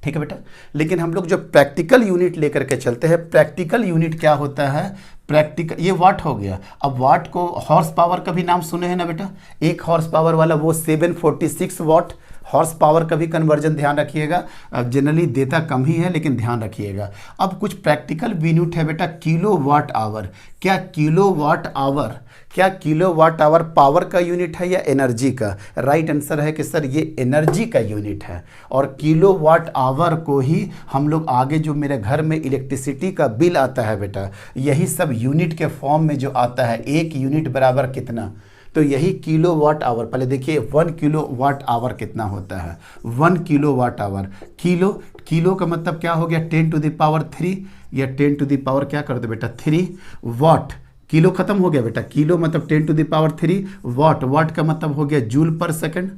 ठीक है बेटा। लेकिन हम लोग जो प्रैक्टिकल यूनिट लेकर के चलते हैं, प्रैक्टिकल यूनिट क्या होता है, प्रैक्टिकल, ये वाट हो गया। अब वाट को हॉर्स पावर का भी नाम सुने हैं ना बेटा, एक हॉर्स पावर वाला वो 746 वाट हॉर्स पावर का भी कन्वर्जन ध्यान रखिएगा। जनरली देता कम ही है, लेकिन ध्यान रखिएगा। अब कुछ प्रैक्टिकल यूनिट है बेटा, किलो वाट आवर। क्या किलो वाट आवर, क्या किलो वाट आवर पावर का यूनिट है या एनर्जी का? राइट आंसर है कि सर ये एनर्जी का यूनिट है। और किलो वाट आवर को ही हम लोग आगे जो मेरे घर में इलेक्ट्रिसिटी का बिल आता है बेटा, यही सब यूनिट के फॉर्म में जो आता है, एक यूनिट बराबर कितना, तो यही किलो वाट आवर। पहले देखिए 1 किलो वाट आवर कितना होता है, 1 किलो वाट आवर। किलो का मतलब क्या हो गया, 10 टू द पावर 3, या 10 टू द पावर क्या कर दो बेटा 3। वाट, किलो खत्म हो गया बेटा, किलो मतलब 10 टू द पावर 3। वाट का मतलब हो गया जूल पर सेकंड।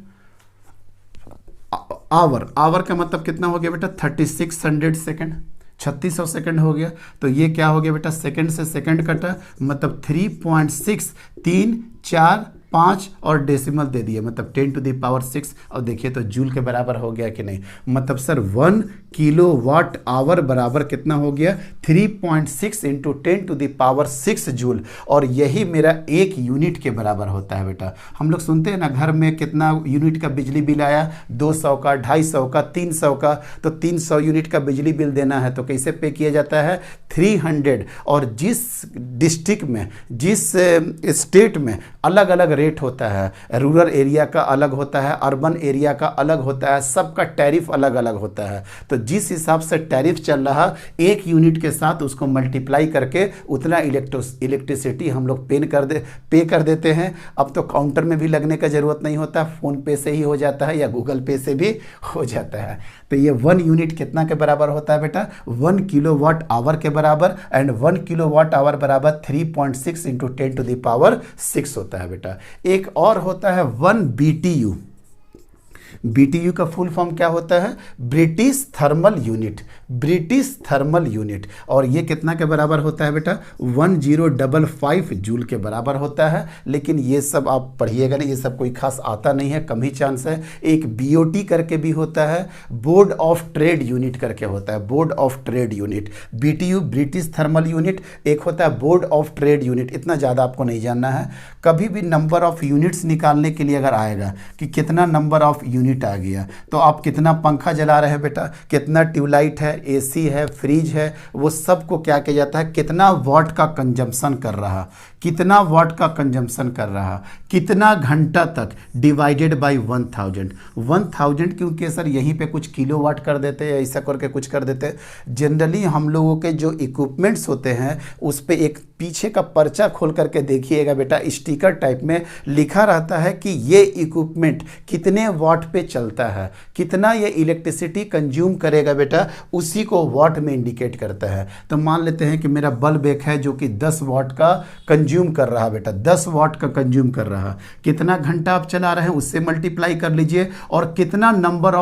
आवर का मतलब कितना हो गया बेटा 3600 सेकंड, 3600 सेकंड हो गया। तो ये क्या हो गया बेटा, सेकंड से सेकंड कटा, मतलब 3.6, 3, 4, 5 और डेसिमल दे दिए, मतलब 10 टू द पावर 6। और देखिए तो जूल के बराबर हो गया कि नहीं, मतलब सर 1 किलो वाट आवर बराबर कितना हो गया, 3.6 into 10 to the power 6 joule. और यही मेरा एक यूनिट के बराबर होता है बेटा। हम लोग सुनते हैं ना घर में कितना यूनिट का बिजली बिल आया, 200 का, 250 का, 300 का। तो 300 यूनिट का बिजली बिल देना है तो कैसे पे किया जाता है, 300। और जिस डिस्ट्रिक्ट में, जिस स्टेट में अलग अलग रेट होता है, रूरल एरिया का अलग होता है, अर्बन एरिया का अलग होता है, सबका टैरिफ अलग अलग होता है। तो जिस हिसाब से टैरिफ चल रहा, एक यूनिट के साथ उसको मल्टीप्लाई करके उतना इलेक्ट्रिसिटी हम लोग पे कर देते हैं। अब तो काउंटर में भी लगने का ज़रूरत नहीं होता, फ़ोन पे से ही हो जाता है या गूगल पे से भी हो जाता है। तो ये 1 यूनिट कितना के बराबर होता है बेटा, 1 किलो वाट आवर के बराबर। एंड 1 किलो वाट आवर बराबर 3.6 इंटू 10 टू द पावर 6 होता है बेटा। एक और होता है 1 BTU। BTU का फुल फॉर्म क्या होता है, British thermal unit, British thermal unit. और ये कितना के बराबर होता है बेटा, 1055 जूल के बराबर होता है। लेकिन ये सब आप पढ़िएगा नहीं, ये सब कोई खास आता नहीं है, कम ही चांस है। एक BOT करके भी होता है, बोर्ड ऑफ ट्रेड यूनिट करके होता है, board of trade unit. BTU British thermal unit, एक होता है बोर्ड ऑफ ट्रेड यूनिट। इतना ज़्यादा आपको नहीं जानना है। कभी भी नंबर ऑफ यूनिट्स निकालने के लिए अगर आएगा कि कितना नंबर ऑफ यूनिट आ गया, तो आप कितना पंखा जला रहे हैं बेटा, कितना ट्यूबलाइट है, AC है, फ्रिज है, वो सब को क्या किया जाता है, कितना वाट का कंजम्पशन कर रहा, कितना वाट का कंजम्पशन कर रहा, कितना घंटा तक, डिवाइडेड बाय 1000 क्योंकि सर यहीं पे कुछ किलो वाट कर देते हैं, ऐसा करके कुछ कर देते हैं। जनरली हम लोगों के जो इक्विपमेंट्स होते हैं उस पे एक पीछे का पर्चा खोल करके देखिएगा बेटा, स्टिकर टाइप में लिखा रहता है कि ये इक्विपमेंट कितने वाट पे चलता है, कितना ये इलेक्ट्रिसिटी कंज्यूम करेगा बेटा, उसी को वाट में इंडिकेट करता है। तो मान लेते हैं कि मेरा बल्ब एक है जो कि 10 वाट का कंज्यूम कर रहा बेटा, 10 वाट का कंज्यूम कर रहा। कितना घंटा आप चला रहे हैं उससे मल्टीप्लाई कर लीजिए, और कितना नंबर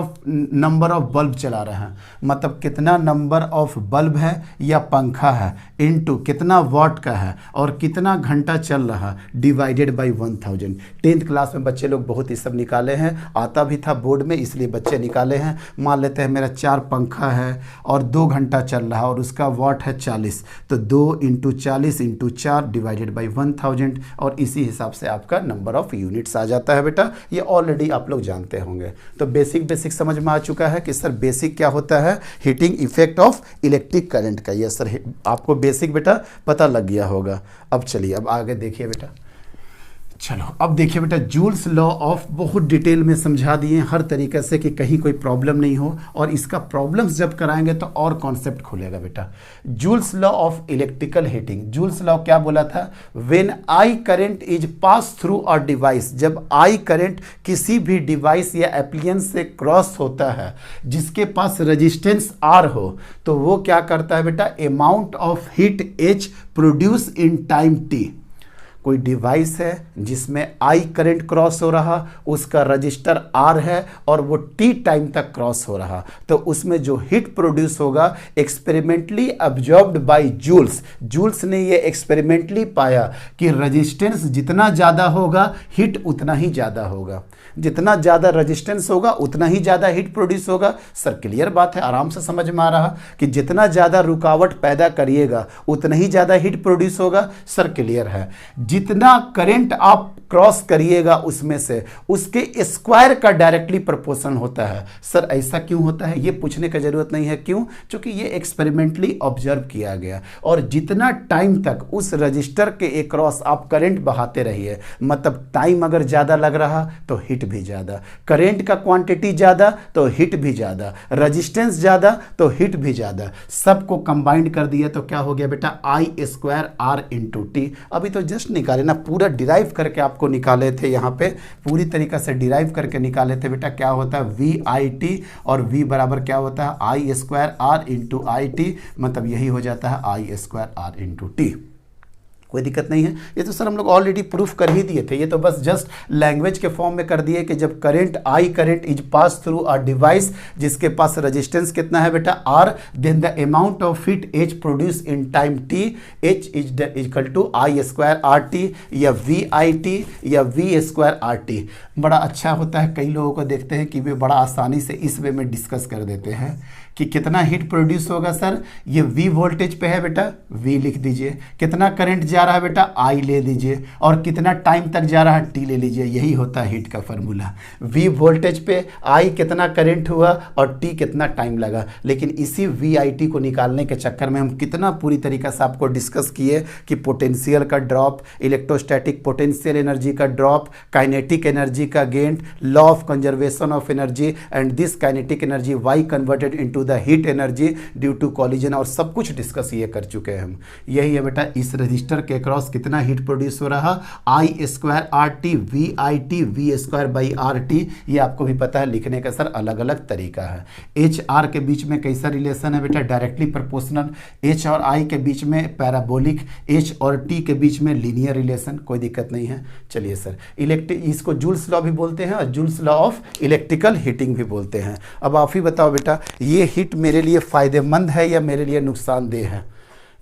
ऑफ बल्ब चला रहे हैं, मतलब कितना नंबर ऑफ बल्ब है या पंखा है, इनटू कितना वाट का है और कितना घंटा चल रहा डिवाइडेड बाई 1000। 10th क्लास में बच्चे लोग बहुत ही सब निकाले हैं, आता भी था बोर्ड में इसलिए बच्चे निकाले हैं। मान लेते हैं मेरा 4 पंखा है और 2 घंटा चल रहा है और उसका वाट है 40, तो 2 × 40 × 4 डिवाइडेड बाई 1000 और इसी हिसाब से आपका नंबर ऑफ यूनिट्स आ जाता है बेटा। ये ऑलरेडी आप लोग जानते होंगे। तो बेसिक समझ में आ चुका है कि सर बेसिक क्या होता है, heating effect of electric current का। ये सर आपको बेसिक बेटा पता लग गया होगा। अब चलिए अब आगे देखिए बेटा। चलो अब देखिए बेटा, जूल्स लॉ ऑफ बहुत डिटेल में समझा दिए हर तरीके से कि कहीं कोई प्रॉब्लम नहीं हो, और इसका प्रॉब्लम्स जब कराएंगे तो और कॉन्सेप्ट खुलेगा बेटा। Joules law of electrical heating, joules law क्या बोला था, when I current is pass through a device, जब आई करंट किसी भी डिवाइस या एप्लियंस से क्रॉस होता है जिसके पास रेजिस्टेंस आर हो, तो वो क्या करता है बेटा, amount of heat H produce in time T. कोई डिवाइस है जिसमें आई करंट क्रॉस हो रहा, उसका रजिस्टर आर है और वो टी टाइम तक क्रॉस हो रहा, तो उसमें जो हीट प्रोड्यूस होगा experimentally observed by Joules, Joules ने ये एक्सपेरिमेंटली पाया कि रेजिस्टेंस जितना ज़्यादा होगा हीट उतना ही ज़्यादा होगा, जितना ज़्यादा रेजिस्टेंस होगा उतना ही ज़्यादा हीट प्रोड्यूस होगा। सर क्लियर बात है, आराम से समझ में आ रहा कि जितना ज़्यादा रुकावट पैदा करिएगा उतना ही ज़्यादा हीट प्रोड्यूस होगा। सर क्लियर है, जितना करंट आप क्रॉस करिएगा उसमें से उसके स्क्वायर का डायरेक्टली प्रोपोर्शन होता है। सर ऐसा क्यों होता है, ये पूछने की जरूरत नहीं है, क्यों, क्योंकि ये एक्सपेरिमेंटली ऑब्जर्व किया गया। और जितना टाइम तक उस रजिस्टर के अक्रॉस आप करंट बहाते रहिए, मतलब टाइम अगर ज़्यादा लग रहा तो हीट भी ज़्यादा, करंट का क्वांटिटी ज़्यादा तो हीट भी ज़्यादा, रजिस्टेंस ज़्यादा तो हीट भी ज़्यादा, सबको कंबाइंड कर दिया तो क्या हो गया बेटा, I² R × T। अभी तो जस्ट निकाले ना, पूरा डिराइव करके आपको निकाले थे, यहाँ पे पूरी तरीक़ा से डिराइव करके निकाले थे बेटा। क्या होता है VIT और V बराबर क्या होता है I² R × IT, मतलब यही हो जाता है I² R × T। कोई दिक्कत नहीं है, ये तो सर हम लोग ऑलरेडी प्रूफ कर ही दिए थे, ये तो बस जस्ट लैंग्वेज के फॉर्म में कर दिए कि जब current I current is pass through a device जिसके पास रेजिस्टेंस कितना है बेटा R, then the amount of heat H produce in time T, H is equal to I² RT या VIT या V² RT। बड़ा अच्छा होता है, कई लोगों को देखते हैं कि वे बड़ा आसानी से इस वे में डिस्कस कर देते हैं कि कितना हीट प्रोड्यूस होगा। सर ये V वोल्टेज पे है बेटा, V लिख दीजिए, कितना करंट जा रहा है बेटा I ले दीजिए, और कितना टाइम तक जा रहा है T ले लीजिए, यही होता है हीट का फार्मूला। V वोल्टेज पे I कितना करंट हुआ और T कितना टाइम लगा। लेकिन इसी VIT को निकालने के चक्कर में हम कितना पूरी तरीक़े से आपको डिस्कस किए कि पोटेंशियल का ड्रॉप, इलेक्ट्रोस्टैटिक पोटेंशियल एनर्जी का ड्रॉप, काइनेटिक एनर्जी का gain, law of conservation of energy and this kinetic energy why converted into the heat energy due to collision, और सब कुछ डिस्कस ये कर चुके हैं हम। यही है बेटा, इस रजिस्टर के अक्रॉस कितना हीट प्रोड्यूस हो रहा, I² RT VIT V² RT। ये आपको भी पता है, लिखने का सर अलग अलग तरीका है। H R के बीच में कैसा रिलेशन है बेटा, डायरेक्टली प्रोपोर्शनल। H और I के बीच में पैराबोलिक, H और T के बीच में लीनियर रिलेशन, कोई दिक्कत नहीं है। चलिए सर, इसको जूल्स लॉ भी बोलते हैं और joules law of electrical heating भी बोलते हैं। अब आप ही बताओ बेटा, ये हीट मेरे लिए फ़ायदेमंद है या मेरे लिए नुकसानदेह है,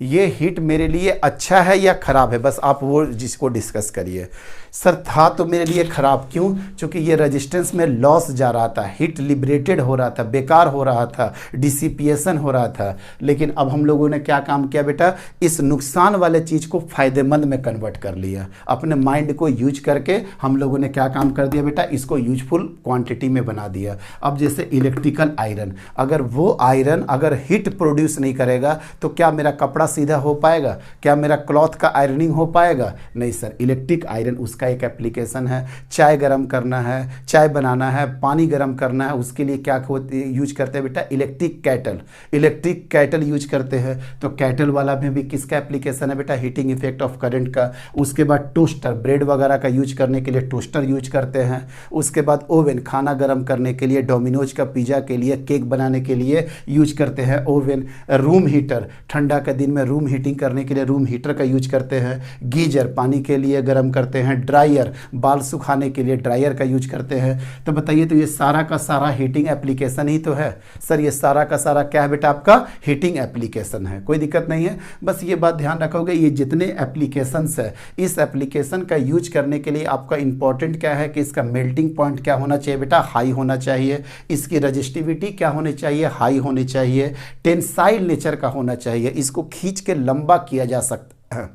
ये हीट मेरे लिए अच्छा है या ख़राब है, बस आप वो जिसको डिस्कस करिए। सर था तो मेरे लिए ख़राब, क्यों, क्योंकि ये रेजिस्टेंस में लॉस जा रहा था, हीट लिबरेटेड हो रहा था, बेकार हो रहा था, डिसिपिएशन हो रहा था। लेकिन अब हम लोगों ने क्या काम किया बेटा, इस नुकसान वाले चीज़ को फ़ायदेमंद में कन्वर्ट कर लिया। अपने माइंड को यूज करके हम लोगों ने क्या काम कर दिया बेटा, इसको यूजफुल क्वांटिटी में बना दिया। अब जैसे इलेक्ट्रिकल आयरन, अगर वो आयरन अगर हीट प्रोड्यूस नहीं करेगा तो क्या मेरा कपड़ा सीधा हो पाएगा, क्या मेरा क्लॉथ का आयरनिंग हो पाएगा, नहीं सर। इलेक्ट्रिक आयरन उसका एक एप्लीकेशन है। चाय गरम करना है, चाय बनाना है, पानी गरम करना है, उसके लिए क्या यूज करते हैं बेटा, electric cattle, electric cattle use करते हैं। तो कैटल वाला में भी किसका एप्लीकेशन है बेटा, हीटिंग इफेक्ट ऑफ करंट का। उसके बाद टोस्टर, ब्रेड वगैरह का यूज करने के लिए टोस्टर यूज करते हैं। उसके बाद ओवन, खाना गर्म करने के लिए, डोमिनोज का पिज़्ज़ा के लिए, केक बनाने के लिए यूज करते हैं ओवन। रूम हीटर, ठंडा के दिन में रूम हीटिंग करने के लिए रूम हीटर का यूज करते हैं, गीजर पानी के लिए गर्म करते हैं, ड्रायर बाल सुखाने के लिए ड्रायर का यूज करते हैं। तो बताइए, तो ये सारा का सारा हीटिंग एप्लीकेशन ही तो है सर, ये सारा का सारा क्या है बेटा, आपका हीटिंग एप्लीकेशन है। कोई दिक्कत नहीं है, बस ये बात ध्यान रखोगे, ये जितने एप्लीकेशंस है, इस एप्लीकेशन का यूज करने के लिए आपका इंपॉर्टेंट क्या है कि इसका मेल्टिंग पॉइंट क्या होना चाहिए बेटा, हाई होना चाहिए। इसकी रजिस्टिविटी क्या होनी चाहिए, हाई होनी चाहिए। टेंसाइल नेचर का होना चाहिए, इसको खींच के लंबा किया जा सकता है,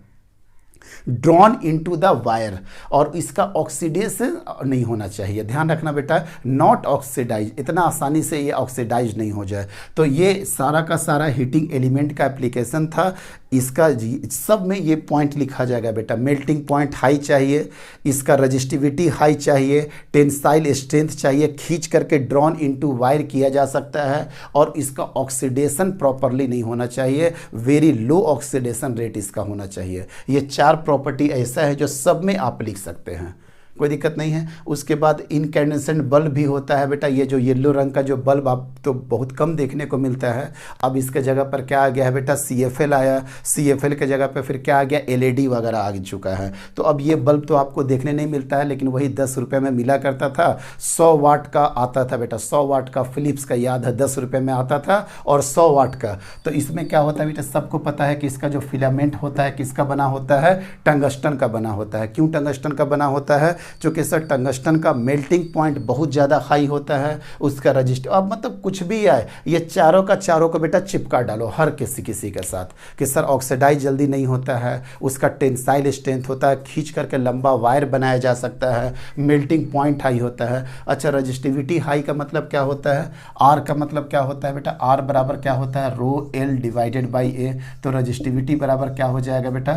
ड्रॉन इनटू द वायर, और इसका ऑक्सीडेशन नहीं होना चाहिए। ध्यान रखना बेटा, नॉट ऑक्सीडाइज, इतना आसानी से ये ऑक्सीडाइज नहीं हो जाए। तो ये सारा का सारा हीटिंग एलिमेंट का एप्लीकेशन था। इसका सब में ये पॉइंट लिखा जाएगा बेटा, मेल्टिंग पॉइंट हाई चाहिए, इसका रजिस्टिविटी हाई चाहिए, टेंसाइल स्ट्रेंथ चाहिए, खींच करके ड्रॉन इनटू वायर किया जा सकता है, और इसका ऑक्सीडेशन प्रॉपरली नहीं होना चाहिए, वेरी लो ऑक्सीडेशन रेट इसका होना चाहिए। ये 4 प्रॉपर्टी ऐसा है जो सब में आप लिख सकते हैं, कोई दिक्कत नहीं है। उसके बाद इनकैंडेसेंट बल्ब भी होता है बेटा, ये जो येलो रंग का जो बल्ब आप तो बहुत कम देखने को मिलता है, अब इसके जगह पर क्या आ गया है बेटा, CFL आया, CFL के जगह पर फिर क्या आ गया, LED वगैरह आ चुका है। तो अब ये बल्ब तो आपको देखने नहीं मिलता है, लेकिन वही 10 रुपये में मिला करता था। 100 वाट का आता था बेटा, 100 वाट का फिलिप्स का याद है, 10 रुपये में आता था, और 100 वाट का। तो इसमें क्या होता है बेटा, सबको पता है कि इसका जो फिलामेंट होता है किसका बना होता है, टंगस्टन का बना होता है। क्यों टंगस्टन का बना होता है, चूँकि सर टंगस्टन का मेल्टिंग पॉइंट बहुत ज़्यादा हाई होता है, उसका रजिस्टर, अब मतलब कुछ भी आए, ये चारों का चारों को बेटा चिपका डालो हर किसी के साथ कि सर ऑक्सीडाइज जल्दी नहीं होता है, उसका टेंसाइल स्ट्रेंथ होता है, खींच करके लंबा वायर बनाया जा सकता है, मेल्टिंग पॉइंट हाई होता है। अच्छा, रजिस्टिविटी हाई का मतलब क्या होता है, आर का मतलब क्या होता है बेटा, आर बराबर क्या होता है, rho L divided by A. तो रजिस्टिविटी बराबर क्या हो जाएगा बेटा,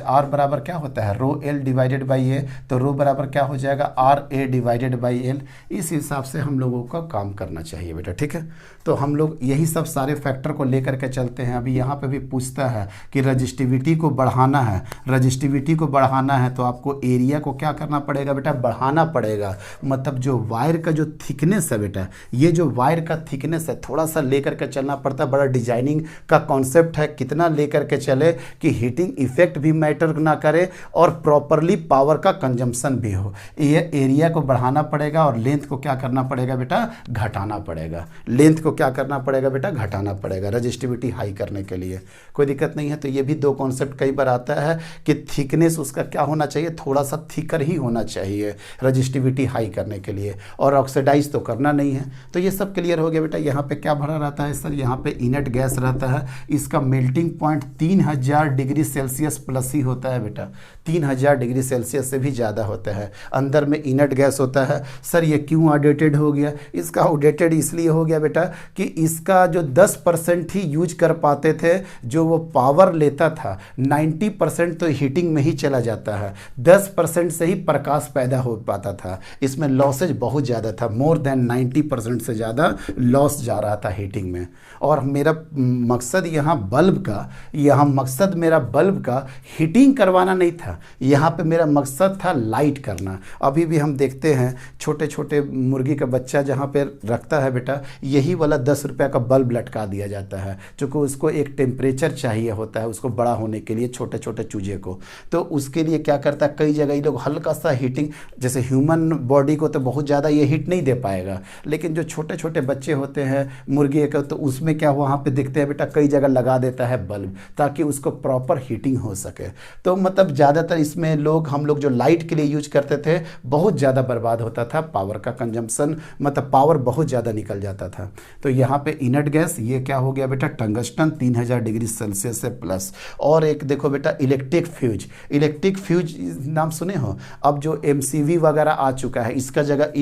आर बराबर क्या होता है, rho L divided by A, तो रो बराबर क्या हो जाएगा, R A divided by L. इस हिसाब से हम लोगों का काम करना चाहिए बेटा, ठीक है। तो हम लोग यही सब सारे फैक्टर को लेकर के चलते हैं। अभी यहाँ पे भी पूछता है कि रजिस्टिविटी को बढ़ाना है, रजिस्टिविटी को बढ़ाना है तो आपको एरिया को क्या करना पड़ेगा बेटा, बढ़ाना पड़ेगा। मतलब जो वायर का जो थिकनेस है बेटा, ये जो वायर का थिकनेस है थोड़ा सा लेकर के चलना पड़ता है। बड़ा डिजाइनिंग का कॉन्सेप्ट है, कितना लेकर के चले कि हीटिंग इफेक्ट भी मैटर ना करे और प्रॉपरली पावर का कंजम्पशन भी हो। ये एरिया को बढ़ाना पड़ेगा और लेंथ को क्या करना पड़ेगा बेटा, घटाना पड़ेगा। लेंथ को क्या करना पड़ेगा बेटा, घटाना पड़ेगा रजिस्टिविटी हाई करने के लिए। कोई दिक्कत नहीं है। तो ये भी 2 कॉन्सेप्ट कई बार आता है कि थिकनेस उसका क्या होना चाहिए, थोड़ा सा थिकर ही होना चाहिए रजिस्टिविटी हाई करने के लिए, और ऑक्सीडाइज तो करना नहीं है। तो ये सब क्लियर हो गया बेटा। यहाँ पे क्या भरा रहता है सर, यहाँ पे इनर्ट गैस रहता है, इसका melting point 3000 degree Celsius plus ही होता है बेटा, 3000 डिग्री सेल्सियस से भी ज़्यादा होता है। अंदर में इनर्ट गैस होता है। सर ये क्यों आउटडेटेड हो गया, इसका आउटडेटेड इसलिए हो गया बेटा कि इसका जो 10% ही यूज कर पाते थे, जो वो पावर लेता था 90% तो हीटिंग में ही चला जाता है, 10% से ही प्रकाश पैदा हो पाता था। इसमें लॉसेज बहुत ज़्यादा था, मोर देन 90% से ज़्यादा लॉस जा रहा था हीटिंग में। और मेरा मकसद यहाँ बल्ब का, मेरा बल्ब का हीटिंग करवाना नहीं था, यहाँ पे मेरा मकसद था लाइट करना। अभी भी हम देखते हैं छोटे छोटे मुर्गी का बच्चा जहाँ पे रखता है बेटा, यही वाला 10 रुपये का बल्ब लटका दिया जाता है, क्योंकि उसको एक टेम्परेचर चाहिए होता है उसको बड़ा होने के लिए, छोटे छोटे चूजे को। तो उसके लिए क्या करता है, कई जगह ये लोग हल्का सा हीटिंग, जैसे ह्यूमन बॉडी को तो बहुत ज़्यादा ये हीट नहीं दे पाएगा, लेकिन जो छोटे छोटे बच्चे होते हैं मुर्गी का, तो उसमें क्या वहाँ पे देखते हैं बेटा कई जगह लगा देता है बल्ब, ताकि उसको प्रॉपर हीटिंग हो सके। तो मतलब ज़्यादातर इसमें हम लोग जो लाइट के लिए यूज करते थे, बहुत ज़्यादा बर्बाद होता था, पावर का कंजम्पशन, मतलब पावर बहुत ज़्यादा निकल जाता था। तो यहाँ पे इनर्ट गैस, ये क्या हो गया बेटा, टंगस्टन 3000 डिग्री सेल्सियस से प्लस। और एक देखो बेटा इलेक्ट्रिक फ्यूज, इलेक्ट्रिक फ्यूज नाम सुने हो, अब जो MCV वगैरह आ चुका है, इसका जगह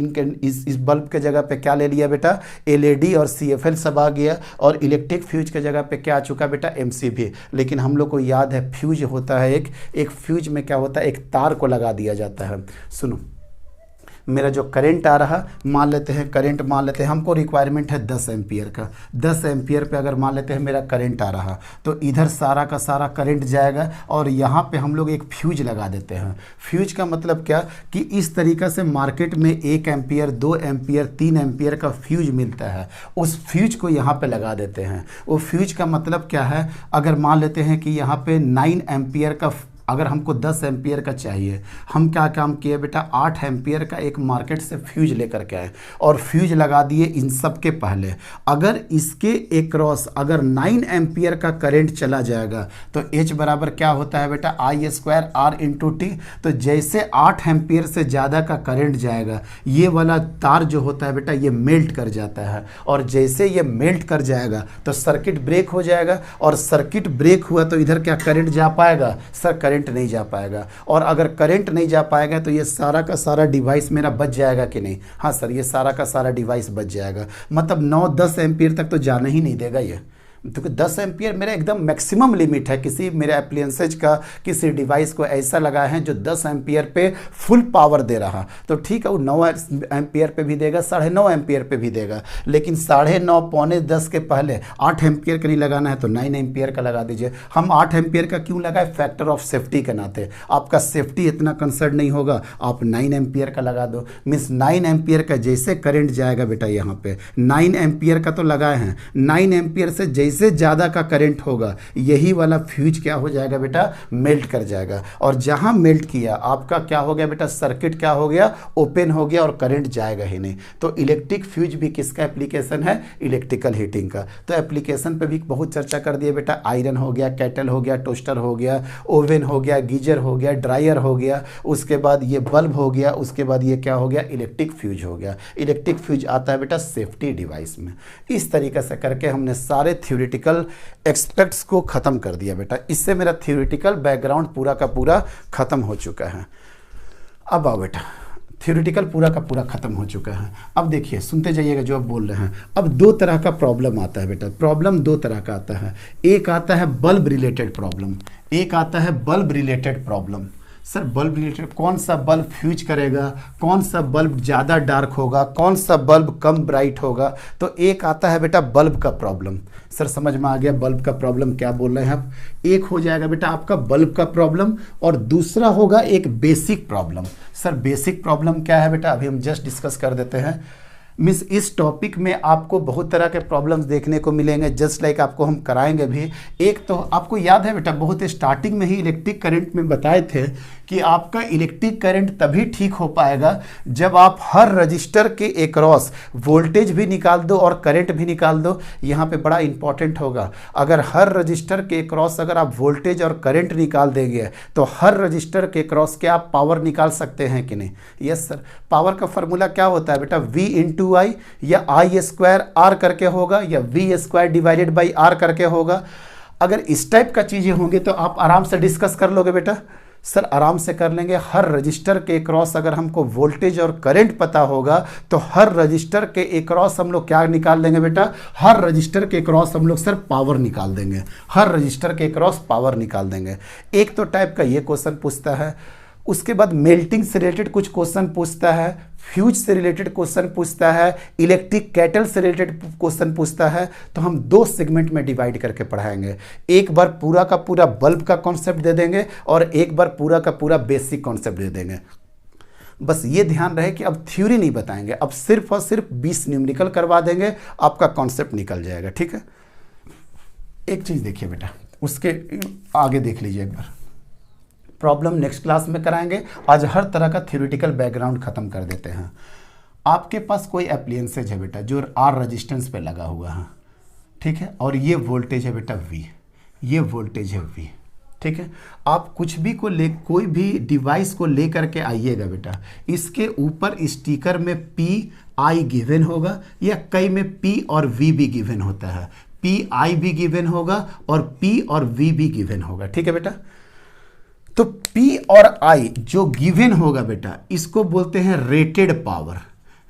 इस बल्ब के जगह पे क्या ले लिया बेटा, LED और CFL सब आ गया, और इलेक्ट्रिक फ्यूज के जगह पे क्या आ चुका बेटा, MCV। लेकिन हम लोग को याद है फ्यूज होता है एक फ्यूज में क्या होता है, एक तार को लगा दिया जाता है। सुनो, मेरा जो करंट आ रहा, मान लेते हैं करंट, मान लेते हैं हमको रिक्वायरमेंट है 10 एम्पियर का, 10 एम्पियर पे अगर मान लेते हैं मेरा करंट आ रहा, तो इधर सारा का सारा करंट जाएगा और यहाँ पे हम लोग एक फ्यूज लगा देते हैं। फ्यूज का मतलब क्या कि इस तरीक़ा से मार्केट में 1 एम्पियर, 2 एम्पियर, 3 एम्पियर का फ्यूज मिलता है, उस फ्यूज को यहाँ पे लगा देते हैं। वो फ्यूज का मतलब क्या है, अगर मान लेते हैं कि यहाँ पे 9 एम्पियर का, अगर हमको 10 एम्पियर का चाहिए, हम क्या काम किए बेटा, 8 एम्पियर का एक मार्केट से फ्यूज लेकर के आए और फ्यूज लगा दिए इन सब के पहले। अगर इसके एक्रॉस अगर 9 एम्पियर का करंट चला जाएगा तो H बराबर क्या होता है बेटा, I² R इंटू टी। तो जैसे 8 एम्पियर से ज़्यादा का करंट जाएगा, ये वाला तार जो होता है बेटा ये मेल्ट कर जाता है, और जैसे ये मेल्ट कर जाएगा तो सर्किट ब्रेक हो जाएगा, और सर्किट ब्रेक हुआ तो इधर क्या करंट जा पाएगा सर, करंट नहीं जा पाएगा। और अगर करंट नहीं जा पाएगा तो ये सारा का सारा डिवाइस मेरा बच जाएगा कि नहीं, हाँ सर ये सारा का सारा डिवाइस बच जाएगा। मतलब 9-10 एम्पियर तक तो जाने ही नहीं देगा ये, क्योंकि 10 एम्पियर मेरा एकदम मैक्सिमम लिमिट है। किसी मेरे एप्लियंसेज का, किसी डिवाइस को ऐसा लगा है जो 10 एम्पियर पे फुल पावर दे रहा, तो ठीक है वो 9 एम्पियर पे भी देगा, 9.5 एम्पियर पे भी देगा, लेकिन 9.5 पौने 10 के पहले 8 एम्पियर का नहीं लगाना है तो 9 एम्पियर का लगा दीजिए। हम 8 एम्पियर का क्यों लगाए, फैक्टर ऑफ सेफ्टी के नाते। आपका सेफ्टी इतना कंसर्न नहीं होगा, आप 9 एम्पियर का लगा दो। मीन्स 9 एम्पियर का जैसे करंट जाएगा बेटा, यहाँ पे 9 एम्पियर का तो लगाए हैं, 9 एम्पियर से जैसे ज़्यादा का करंट होगा, यही वाला फ्यूज क्या हो जाएगा बेटा, मेल्ट कर जाएगा। और जहां मेल्ट किया आपका क्या हो गया बेटा, सर्किट क्या हो गया, ओपन हो गया और करंट जाएगा ही नहीं। तो इलेक्ट्रिक फ्यूज भी किसका एप्लीकेशन है, इलेक्ट्रिकल हीटिंग का। तो एप्लीकेशन पे भी बहुत चर्चा कर दिए बेटा, आयरन हो गया, केटल हो गया, टोस्टर हो गया, ओवन हो गया, गीजर हो गया, ड्रायर हो गया, उसके बाद ये बल्ब हो गया, उसके बाद ये क्या हो गया, इलेक्ट्रिक फ्यूज हो गया। इलेक्ट्रिक फ्यूज आता है बेटा सेफ्टी डिवाइस में। इस तरीके से करके हमने सारे थ्योरेटिकल एक्सपेक्ट्स को ख़त्म कर दिया बेटा। इससे मेरा थ्योरेटिकल बैकग्राउंड पूरा का पूरा ख़त्म हो चुका है। अब आओ बेटा, थ्योरेटिकल पूरा का पूरा ख़त्म हो चुका है। अब देखिए, सुनते जाइएगा जो आप बोल रहे हैं। अब 2 तरह का प्रॉब्लम आता है बेटा, प्रॉब्लम 2 तरह का आता है। एक आता है बल्ब रिलेटेड प्रॉब्लम, एक आता है bulb related problem. Sir bulb related, कौन सा बल्ब फ्यूज करेगा, कौन सा बल्ब ज़्यादा डार्क होगा, कौन सा बल्ब कम ब्राइट होगा। तो एक आता है बेटा बल्ब का प्रॉब्लम। सर समझ में आ गया बल्ब का प्रॉब्लम क्या बोल रहे हैं आप। एक हो जाएगा बेटा आपका बल्ब का प्रॉब्लम, और दूसरा होगा एक basic problem. Sir basic problem क्या है बेटा, अभी हम जस्ट डिस्कस कर देते हैं। मीन्स इस टॉपिक में आपको बहुत तरह के प्रॉब्लम्स देखने को मिलेंगे, जस्ट लाइक आपको हम कराएंगे भी। एक तो आपको याद है बेटा, बहुत स्टार्टिंग में ही इलेक्ट्रिक करंट में बताए थे कि आपका इलेक्ट्रिक करंट तभी ठीक हो पाएगा जब आप हर रजिस्टर के एक्रॉस वोल्टेज भी निकाल दो और करंट भी निकाल दो। यहाँ पे बड़ा इंपॉर्टेंट होगा, अगर हर रजिस्टर के एक्रॉस अगर आप वोल्टेज और करंट निकाल देंगे तो हर रजिस्टर के एक्रॉस के आप पावर निकाल सकते हैं कि नहीं। यस सर, पावर का फॉर्मूला क्या होता है बेटा, V इंटू आई, या I² R करके होगा, या V² डिवाइडेड बाई R करके होगा। अगर इस टाइप का चीज़ें होंगी तो आप आराम से डिस्कस कर लोगे बेटा। सर आराम से कर लेंगे। हर रजिस्टर के क्रॉस अगर हमको वोल्टेज और करंट पता होगा तो हर रजिस्टर के क्रॉस हम लोग क्या निकाल लेंगे बेटा, हर रजिस्टर के क्रॉस हम लोग सर पावर निकाल देंगे, हर रजिस्टर के क्रॉस पावर निकाल देंगे। एक तो टाइप का ये क्वेश्चन पूछता है, उसके बाद मेल्टिंग से रिलेटेड कुछ क्वेश्चन पूछता है, फ्यूज से रिलेटेड क्वेश्चन पूछता है, इलेक्ट्रिक कैटल से रिलेटेड क्वेश्चन पूछता है। तो हम 2 सेगमेंट में डिवाइड करके पढ़ाएंगे, एक बार पूरा का पूरा बल्ब का कॉन्सेप्ट दे देंगे और एक बार पूरा का पूरा बेसिक कॉन्सेप्ट दे देंगे। बस ये ध्यान रहे कि अब थ्योरी नहीं बताएंगे, अब सिर्फ और सिर्फ 20 न्यूमेरिकल करवा देंगे, आपका कॉन्सेप्ट निकल जाएगा। ठीक है, एक चीज़ देखिए बेटा, उसके आगे देख लीजिए एक बार, प्रॉब्लम नेक्स्ट क्लास में कराएंगे। आज हर तरह का थ्योरेटिकल बैकग्राउंड खत्म कर देते हैं। आपके पास कोई एप्लियंसेज है बेटा जो R रेजिस्टेंस पे लगा हुआ है, ठीक है, और ये वोल्टेज है बेटा V, ये वोल्टेज है V, ठीक है। आप कुछ भी कोई भी डिवाइस को ले करके आइएगा बेटा, इसके ऊपर स्टिकर में PI गिवन होगा, या कई में P और V भी गिवन होता है, PI भी गिवन होगा और P और V भी गिवन होगा। ठीक है बेटा, तो P और I जो गिवन होगा बेटा, इसको बोलते हैं रेटेड पावर।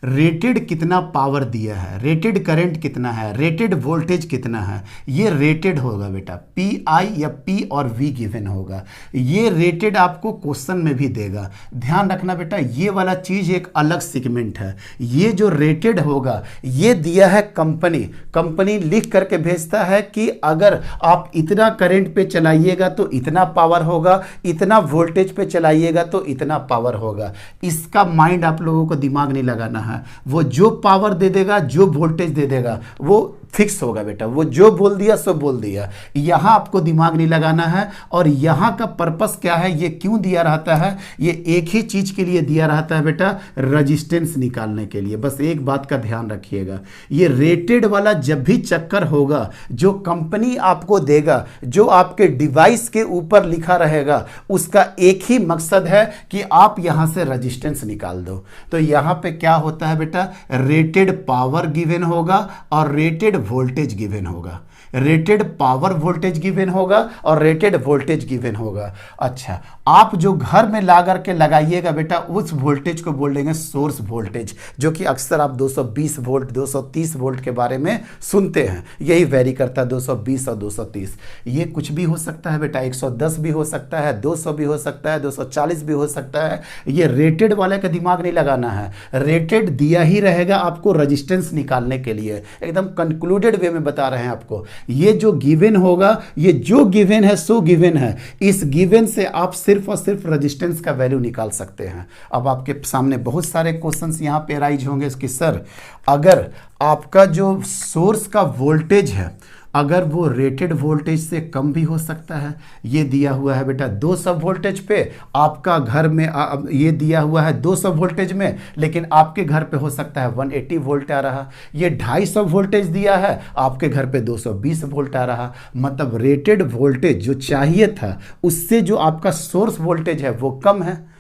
रेटेड कितना पावर दिया है, रेटेड करंट कितना है, रेटेड वोल्टेज कितना है, ये रेटेड होगा बेटा। पी आई या पी और वी गिवन होगा। ये रेटेड आपको क्वेश्चन में भी देगा। ध्यान रखना बेटा, ये वाला चीज एक अलग सेगमेंट है। ये जो रेटेड होगा ये दिया है कंपनी लिख करके भेजता है कि अगर आप इतना करंट पे चलाइएगा तो इतना पावर होगा, इतना वोल्टेज पे चलाइएगा तो इतना पावर होगा। इसका माइंड आप लोगों को दिमाग नहीं लगाना है। वो जो पावर दे देगा, जो वोल्टेज दे देगा वो फिक्स होगा बेटा। वो जो बोल दिया सो बोल दिया। यहां आपको दिमाग नहीं लगाना है। और यहां का पर्पस क्या है, ये क्यों दिया रहता है, ये एक ही चीज के लिए दिया रहता है बेटा, रेजिस्टेंस निकालने के लिए। बस एक बात का ध्यान रखिएगा, ये रेटेड वाला जब भी चक्कर होगा, जो कंपनी आपको देगा, जो आपके डिवाइस के ऊपर लिखा रहेगा, उसका एक ही मकसद है कि आप यहां से रेजिस्टेंस निकाल दो। तो यहां पे क्या होता है बेटा, रेटेड पावर गिवन होगा और रेटेड वोल्टेज गिवन होगा। रेटेड पावर वोल्टेज गिवन होगा और रेटेड वोल्टेज गिवन होगा। अच्छा, आप जो घर में ला करके लगाइएगा बेटा, उस वोल्टेज को बोल देंगे सोर्स वोल्टेज, जो कि अक्सर आप 220 वोल्ट 230 वोल्ट के बारे में सुनते हैं। यही वेरी करता है 220 और 230। ये कुछ भी हो सकता है बेटा, 110 भी हो सकता है, 200 भी हो सकता है, 240 भी हो सकता है। ये रेटेड वाले का दिमाग नहीं लगाना है। रेटेड दिया ही रहेगा आपको रेजिस्टेंस निकालने के लिए। एकदम कंक्लूडेड वे में बता रहे हैं आपको। ये जो गिवन होगा, ये जो गिवन है सो गिवन है। इस गिवन से आप सिर्फ और सिर्फ रेजिस्टेंस का वैल्यू निकाल सकते हैं। अब आपके सामने बहुत सारे क्वेश्चंस यहां पे राइज होंगे कि सर अगर आपका जो सोर्स का वोल्टेज है, अगर वो रेटेड वोल्टेज से कम भी हो सकता है। ये दिया हुआ है बेटा 200 वोल्टेज पे, आपका घर में ये दिया हुआ है 200 वोल्टेज में, लेकिन आपके घर पे हो सकता है 180 वोल्ट आ रहा। ये 250 वोल्टेज दिया है, आपके घर पे 220 वोल्ट आ रहा। मतलब रेटेड वोल्टेज जो चाहिए था उससे जो आपका सोर्स वोल्टेज है वो कम है।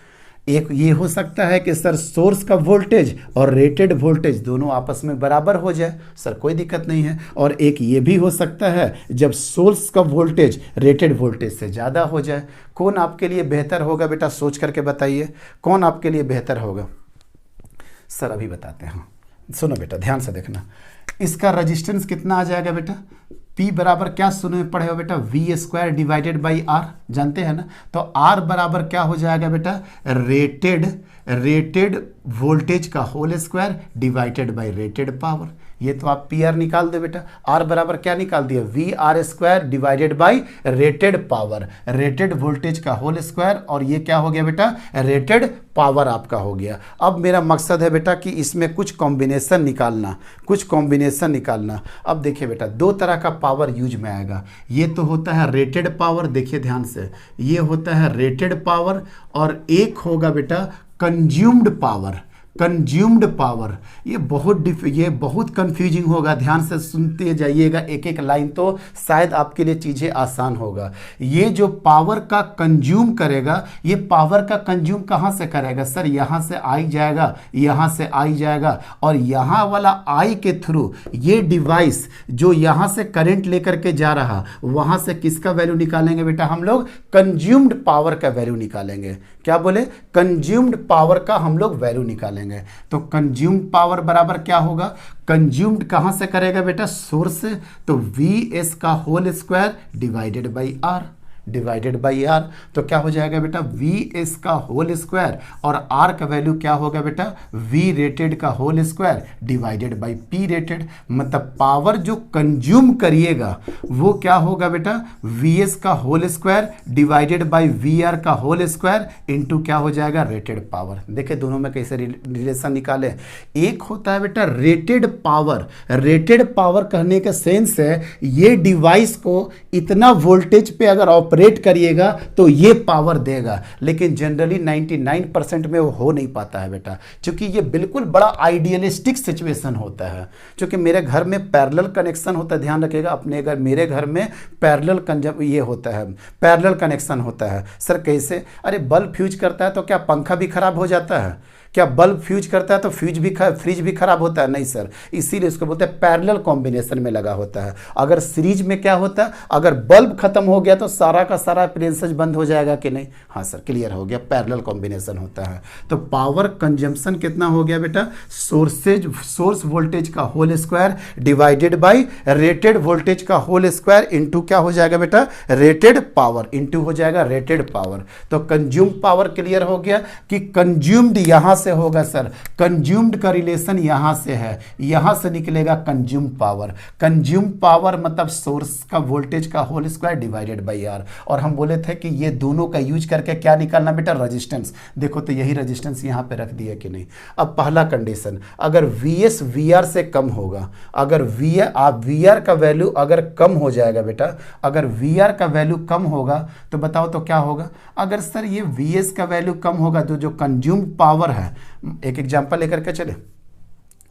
एक ये हो सकता है कि सर सोर्स का वोल्टेज और रेटेड वोल्टेज दोनों आपस में बराबर हो जाए, सर कोई दिक्कत नहीं है। और एक ये भी हो सकता है जब सोर्स का वोल्टेज रेटेड वोल्टेज से ज़्यादा हो जाए। कौन आपके लिए बेहतर होगा बेटा, सोच करके बताइए कौन आपके लिए बेहतर होगा। सर अभी बताते हैं, सुनो बेटा ध्यान से देखना। इसका रजिस्टेंस कितना आ जाएगा बेटा, P बराबर क्या सुने में पढ़े हो बेटा, V square divided by R, जानते हैं ना। तो R बराबर क्या हो जाएगा बेटा, रेटेड वोल्टेज का whole square divided by rated power. ये तो आप पी आर निकाल दो बेटा। आर बराबर क्या निकाल दिया, V R square divided by rated power, rated voltage का होल स्क्वायर। और ये क्या हो गया बेटा, रेटेड पावर आपका हो गया। अब मेरा मकसद है बेटा कि इसमें कुछ कॉम्बिनेशन निकालना। अब देखिए बेटा, दो तरह का पावर यूज में आएगा। ये तो होता है रेटेड पावर, देखिए ध्यान से, ये होता है रेटेड पावर। और एक होगा बेटा कंज्यूम्ड पावर। ये बहुत कंफ्यूजिंग होगा, ध्यान से सुनते जाइएगा एक एक लाइन, तो शायद आपके लिए चीज़ें आसान होगा। ये जो पावर का कंज्यूम करेगा, ये पावर का कंज्यूम कहाँ से करेगा सर, यहाँ से आई जाएगा, यहाँ से आई जाएगा, और यहाँ वाला आई के थ्रू ये डिवाइस जो यहाँ से करंट लेकर के जा रहा, वहाँ से किसका वैल्यू निकालेंगे बेटा, हम लोग कंज्यूम्ड पावर का वैल्यू निकालेंगे। क्या बोले, कंज्यूम्ड पावर का हम लोग वैल्यू निकालेंगे। तो कंज्यूम्ड पावर बराबर क्या होगा, कंज्यूम्ड कहां से करेगा बेटा, सोर्स से, तो वी एस का whole square divided by R. तो क्या हो जाएगा बेटा, वी एस का होल स्क्वायर और आर का वैल्यू क्या होगा बेटा, वी रेटेड का whole square divided by P rated. मतलब पावर जो कंज्यूम करिएगा वो क्या होगा बेटा, वी एस का whole square divided by V R का होल स्क्वायर इंटू क्या हो जाएगा, रेटेड पावर। देखिए दोनों में कैसे रिलेशन निकाले। एक होता है बेटा रेटेड पावर कहने का सेंस है ये डिवाइस को इतना वोल्टेज पे अगर ऑपरेट करिएगा तो ये पावर देगा, लेकिन जनरली 99% में वो हो नहीं पाता है बेटा, क्योंकि ये बिल्कुल बड़ा आइडियलिस्टिक सिचुएशन होता है। क्योंकि मेरे घर में पैरेलल कनेक्शन होता है, ध्यान रखिएगा अपने घर, मेरे घर में पैरेलल कनेक्शन होता है। सर कैसे, अरे बल्ब फ्यूज करता है तो क्या पंखा भी खराब हो जाता है, क्या बल्ब फ्यूज करता है तो फ्रिज भी खराब होता है? नहीं सर, इसीलिए इसको बोलते हैं पैरेलल कॉम्बिनेशन में लगा होता है। अगर सीरीज में क्या होता है, अगर बल्ब खत्म हो गया तो सारा का सारा अप्लायंसेस बंद हो जाएगा कि नहीं? हाँ सर, क्लियर हो गया, पैरेलल कॉम्बिनेशन होता है। तो पावर कंजम्पशन कितना हो गया बेटा? सोर्स वोल्टेज का whole square divided by rated voltage का होल स्क्वायर इनटू क्या हो जाएगा बेटा? रेटेड पावर इनटू हो जाएगा रेटेड पावर। तो कंज्यूम्ड पावर क्लियर हो गया कि कंज्यूम्ड यहां से होगा सर, कंज्यूम्ड का रिलेशन यहां से है, यहां से निकलेगा कंज्यूम्ड पावर। कंज्यूम्ड पावर मतलब सोर्स का वोल्टेज का whole square divided by R. और हम बोले थे कि ये दोनों का यूज करके क्या निकालना बेटा? रेजिस्टेंस। देखो तो यही रेजिस्टेंस यहां पे रख दिया कि नहीं। अब पहला कंडीशन, अगर वीएस वीआर से कम होगा, अगर वीआर का वैल्यू अगर कम हो जाएगा बेटा, अगर वीआर का वैल्यू कम होगा तो बताओ तो क्या होगा? अगर सर ये वीएस का वैल्यू कम होगा तो जो कंज्यूम्ड पावर है, एक एग्जांपल लेकर के चले,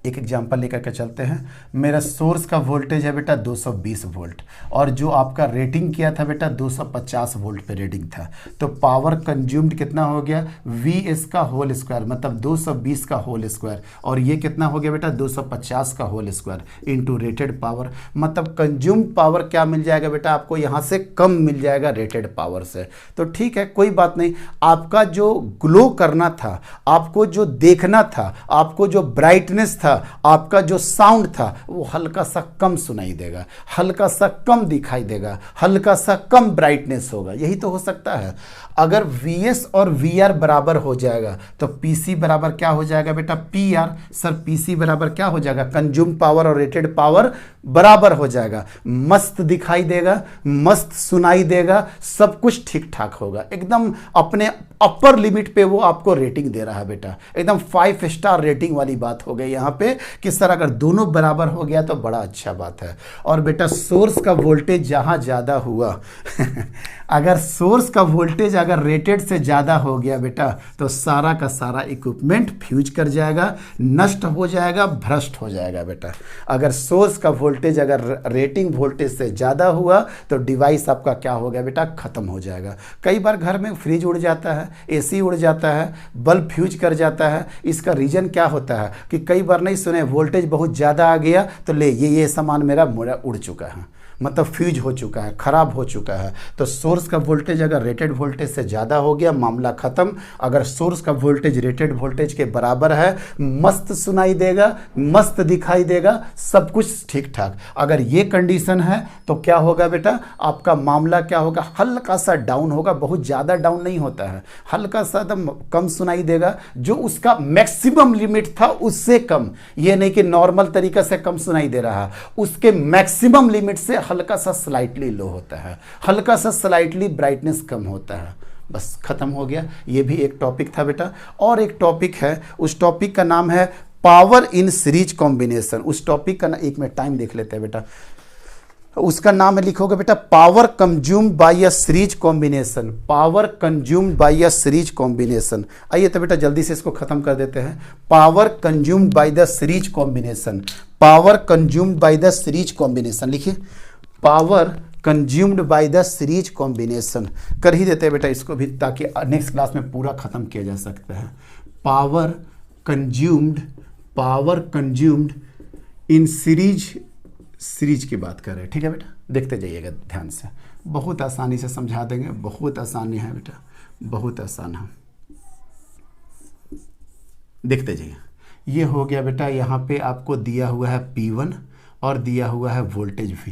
एक एग्जांपल लेकर के चलते हैं। मेरा सोर्स का वोल्टेज है बेटा 220 वोल्ट और जो आपका रेटिंग किया था बेटा 250 वोल्ट पे रेटिंग था। तो पावर कंज्यूम्ड कितना हो गया? वी का होल स्क्वायर मतलब 220 का होल स्क्वायर, और ये कितना हो गया बेटा? 250 का whole square into rated power. मतलब कंज्यूम्ड पावर क्या मिल जाएगा बेटा आपको? यहाँ से कम मिल जाएगा रेटेड पावर से। तो ठीक है, कोई बात नहीं। आपका जो ग्लो करना था, आपको जो देखना था, आपको जो ब्राइटनेस था, आपका जो साउंड था, वो हल्का सा कम सुनाई देगा, हल्का सा कम दिखाई देगा, हल्का सा कम ब्राइटनेस होगा। यही तो हो सकता है। अगर Vs और VR बराबर हो जाएगा तो PC बराबर क्या हो जाएगा बेटा? PR। सर PC बराबर क्या हो जाएगा? कंज्यूम पावर और रेटेड पावर बराबर हो जाएगा। मस्त दिखाई देगा, मस्त सुनाई देगा, सब कुछ ठीक ठाक होगा, एकदम अपने अपर लिमिट पे वो आपको रेटिंग दे रहा है बेटा। एकदम 5 स्टार रेटिंग वाली बात हो गई यहाँ पे कि सर अगर दोनों बराबर हो गया तो बड़ा अच्छा बात है। और बेटा सोर्स का वोल्टेज जहाँ ज़्यादा हुआ अगर सोर्स का वोल्टेज अगर रेटेड से ज़्यादा हो गया बेटा तो सारा का सारा इक्विपमेंट फ्यूज कर जाएगा, नष्ट हो जाएगा, भ्रष्ट हो जाएगा बेटा। अगर सोर्स का वोल्टेज अगर रेटिंग वोल्टेज से ज़्यादा हुआ तो डिवाइस आपका क्या हो गया बेटा? ख़त्म हो जाएगा। कई बार घर में फ्रिज उड़ जाता है, एसी उड़ जाता है, बल्ब फ्यूज कर जाता है। इसका रीज़न क्या होता है कि कई बार नहीं सुने, वोल्टेज बहुत ज़्यादा आ गया तो ले ये सामान मेरा उड़ चुका है, मतलब फ्यूज हो चुका है, खराब हो चुका है। तो सोर्स का वोल्टेज अगर रेटेड वोल्टेज से ज़्यादा हो गया, मामला ख़त्म। अगर सोर्स का वोल्टेज रेटेड वोल्टेज के बराबर है, मस्त सुनाई देगा, मस्त दिखाई देगा, सब कुछ ठीक ठाक। अगर ये कंडीशन है तो क्या होगा बेटा? आपका मामला क्या होगा? हल्का सा डाउन होगा, बहुत ज़्यादा डाउन नहीं होता है, हल्का सा एकदम कम सुनाई देगा, जो उसका मैक्सिमम लिमिट था उससे कम। ये नहीं कि नॉर्मल तरीके से कम सुनाई दे रहा है, उसके मैक्सिमम लिमिट से हल्का सा स्लाइटली लो होता है, हल्का सा स्लाइटली ब्राइटनेस कम होता है। बस खत्म हो गया। ये भी एक टॉपिक था बेटा। और एक टॉपिक है, उस टॉपिक का नाम है पावर इन सीरीज कॉम्बिनेशन। उस टॉपिक का ना, एक मिनट टाइम देख लेते हैं बेटा। उसका नाम है, लिखोगे बेटा, power consumed bye a series combination. Power consumed bye a series combination. आइए तो बेटा जल्दी से इसको खत्म कर देते हैं। Power consumed by the series combination. Power consumed by the series combination लिखिए, power consumed by the series combination. कर ही देते हैं बेटा इसको भी, ताकि नेक्स्ट क्लास में पूरा खत्म किया जा सकता है। पावर कंज्यूम्ड इन सीरीज की बात कर रहे हैं, ठीक है बेटा। देखते जाइएगा ध्यान से, बहुत आसानी से समझा देंगे, बहुत आसानी है बेटा, बहुत आसान है। देखते जाइए, ये हो गया बेटा। यहाँ पे आपको दिया हुआ है P1 और दिया हुआ है वोल्टेज V,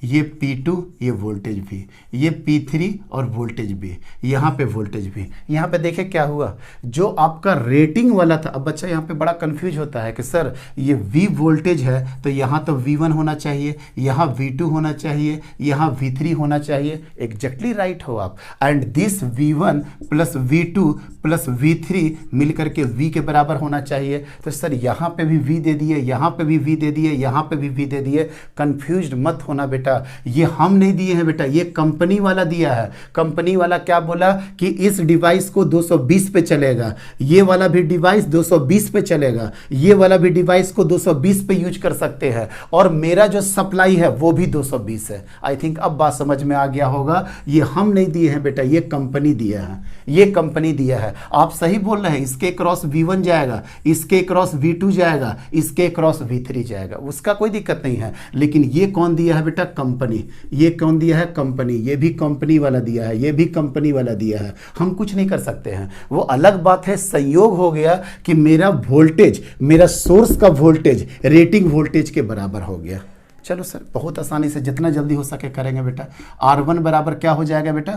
ये P2, ये वोल्टेज भी, ये P3 और वोल्टेज भी, यहाँ पे वोल्टेज भी। यहाँ पे देखें क्या हुआ, जो आपका रेटिंग वाला था। अब बच्चा यहाँ पे बड़ा कंफ्यूज होता है कि सर ये V वोल्टेज है तो यहाँ तो V1 होना चाहिए, यहाँ V2 होना चाहिए, यहाँ V3 होना चाहिए। एग्जैक्टली राइट हो आप। And this V1 plus V2 plus V3 मिलकर के V के बराबर होना चाहिए। तो सर यहाँ पे भी V दे दिए, यहाँ पे भी V दे दिए, यहाँ पे भी V दे दिए। कंफ्यूज मत होना बेटा, ये हम नहीं दिए हैं बेटा, ये कंपनी वाला दिया है। कंपनी वाला क्या बोला कि इस डिवाइस को 220 पे चलेगा, ये वाला भी डिवाइस 220 पे चलेगा, ये वाला भी डिवाइस को 220 पे यूज कर सकते हैं, और मेरा जो सप्लाई है वो भी 220 है। आई थिंक अब बात समझ में आ गया होगा। ये हम नहीं दिए हैं बेटा, ये कंपनी दिया है, ये कंपनी दिया है, आप सही बोल रहे हैं, इसके क्रॉस V1 जाएगा, इसके क्रॉस V2 जाएगा, इसके क्रॉस V3 जाएगा, उसका कोई दिक्कत नहीं है। लेकिन ये कौन दिया है बेटा? कंपनी। ये कौन दिया है? कंपनी। ये भी कंपनी वाला दिया है, ये भी कंपनी वाला दिया है, हम कुछ नहीं कर सकते हैं। वो अलग बात है, संयोग हो गया कि मेरा वोल्टेज, मेरा सोर्स का वोल्टेज रेटिंग वोल्टेज के बराबर हो गया। चलो सर, बहुत आसानी से जितना जल्दी हो सके करेंगे बेटा। R1 बराबर क्या हो जाएगा बेटा?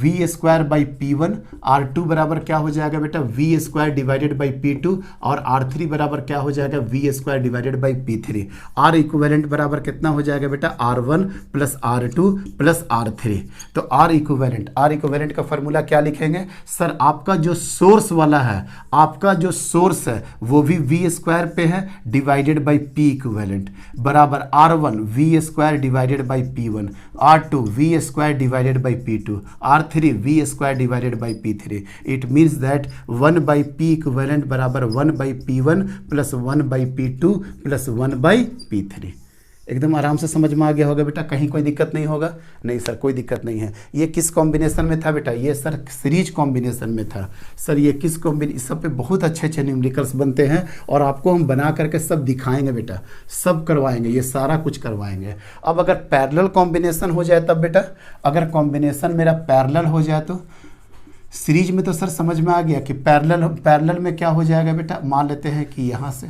V square by P1। R2 बराबर क्या हो जाएगा बेटा? V square divided by P2। और R3 बराबर क्या हो जाएगा? V square divided by P3। R equivalent बराबर कितना हो जाएगा बेटा? R1 plus R2 plus R3। तो R इक्विवेलेंट का फॉर्मूला क्या लिखेंगे सर? आपका जो सोर्स वाला है, आपका जो सोर्स है वो भी V स्क्वायर पे है डिवाइडेड बाई P इक्विवेलेंट बराबर R1 V square divided by P1, R2 V square divided by P2, R3 V square divided by P3। It means that 1 by P equivalent बराबर 1 by P1 plus 1 by P2 plus 1 by P3। एकदम आराम से समझ में आ गया होगा बेटा, कहीं कोई दिक्कत नहीं होगा? नहीं सर, कोई दिक्कत नहीं है। ये किस कॉम्बिनेशन में था बेटा? ये सर सीरीज कॉम्बिनेशन में था। सर ये किस कॉम्बिनेशन? सब पे बहुत अच्छे अच्छे न्यूमेरिकल्स बनते हैं और आपको हम बना करके सब दिखाएंगे बेटा, सब करवाएंगे, ये सारा कुछ करवाएंगे। अब अगर पैरेलल कॉम्बिनेशन हो जाए तब बेटा, अगर कॉम्बिनेशन मेरा पैरेलल हो जाए तो सीरीज में तो सर समझ में आ गया कि पैरेलल में क्या हो जाएगा बेटा? मान लेते हैं कि यहाँ से,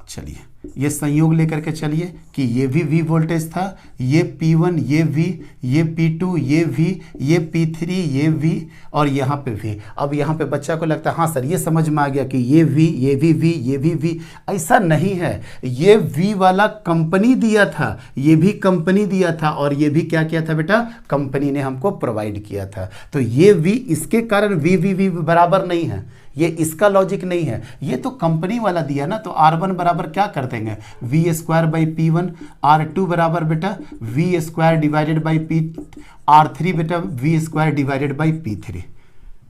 चलिए ये संयोग लेकर के चलिए कि ये भी V वोल्टेज था, ये P1, ये V, ये P2, ये V, ये P3, ये V और यहाँ पे V। अब यहाँ पे बच्चा को लगता है हाँ सर ये समझ में आ गया कि ये V, ये भी V, ये भी V। ऐसा नहीं है, ये V वाला कंपनी दिया था, ये भी कंपनी दिया था और ये भी क्या किया था बेटा? कंपनी ने हमको प्रोवाइड किया था। तो ये V, इसके कारण V बराबर नहीं है, ये इसका लॉजिक नहीं है, ये तो कंपनी वाला दिया ना। तो R1 बराबर क्या कर देंगे? V square by P1। R2 बराबर बेटा V square divided by P। R3 बेटा V square divided by P3।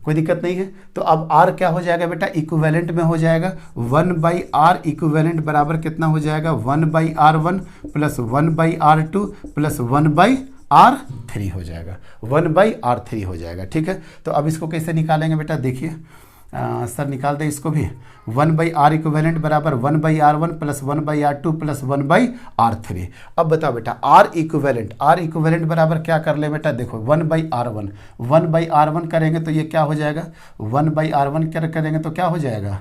कोई दिक्कत नहीं है। तो अब R क्या हो जाएगा बेटा? इक्विवेलेंट में हो जाएगा 1 बाई R इक्विवेलेंट बराबर कितना हो जाएगा? 1 by R1 plus 1 by R2 plus 1 by R3 हो जाएगा, 1 बाई R3 हो जाएगा। ठीक है, तो अब इसको कैसे निकालेंगे बेटा? देखिए सर निकाल दें इसको भी। 1 बाई R इक्विवेलेंट बराबर 1 by R1 plus 1 by R2 plus 1 by R3। अब बताओ बेटा R इक्विवेलेंट बराबर क्या कर ले बेटा? देखो 1 बाई R1 करेंगे तो ये क्या हो जाएगा? 1 बाई R1 क्या करेंगे तो क्या हो जाएगा?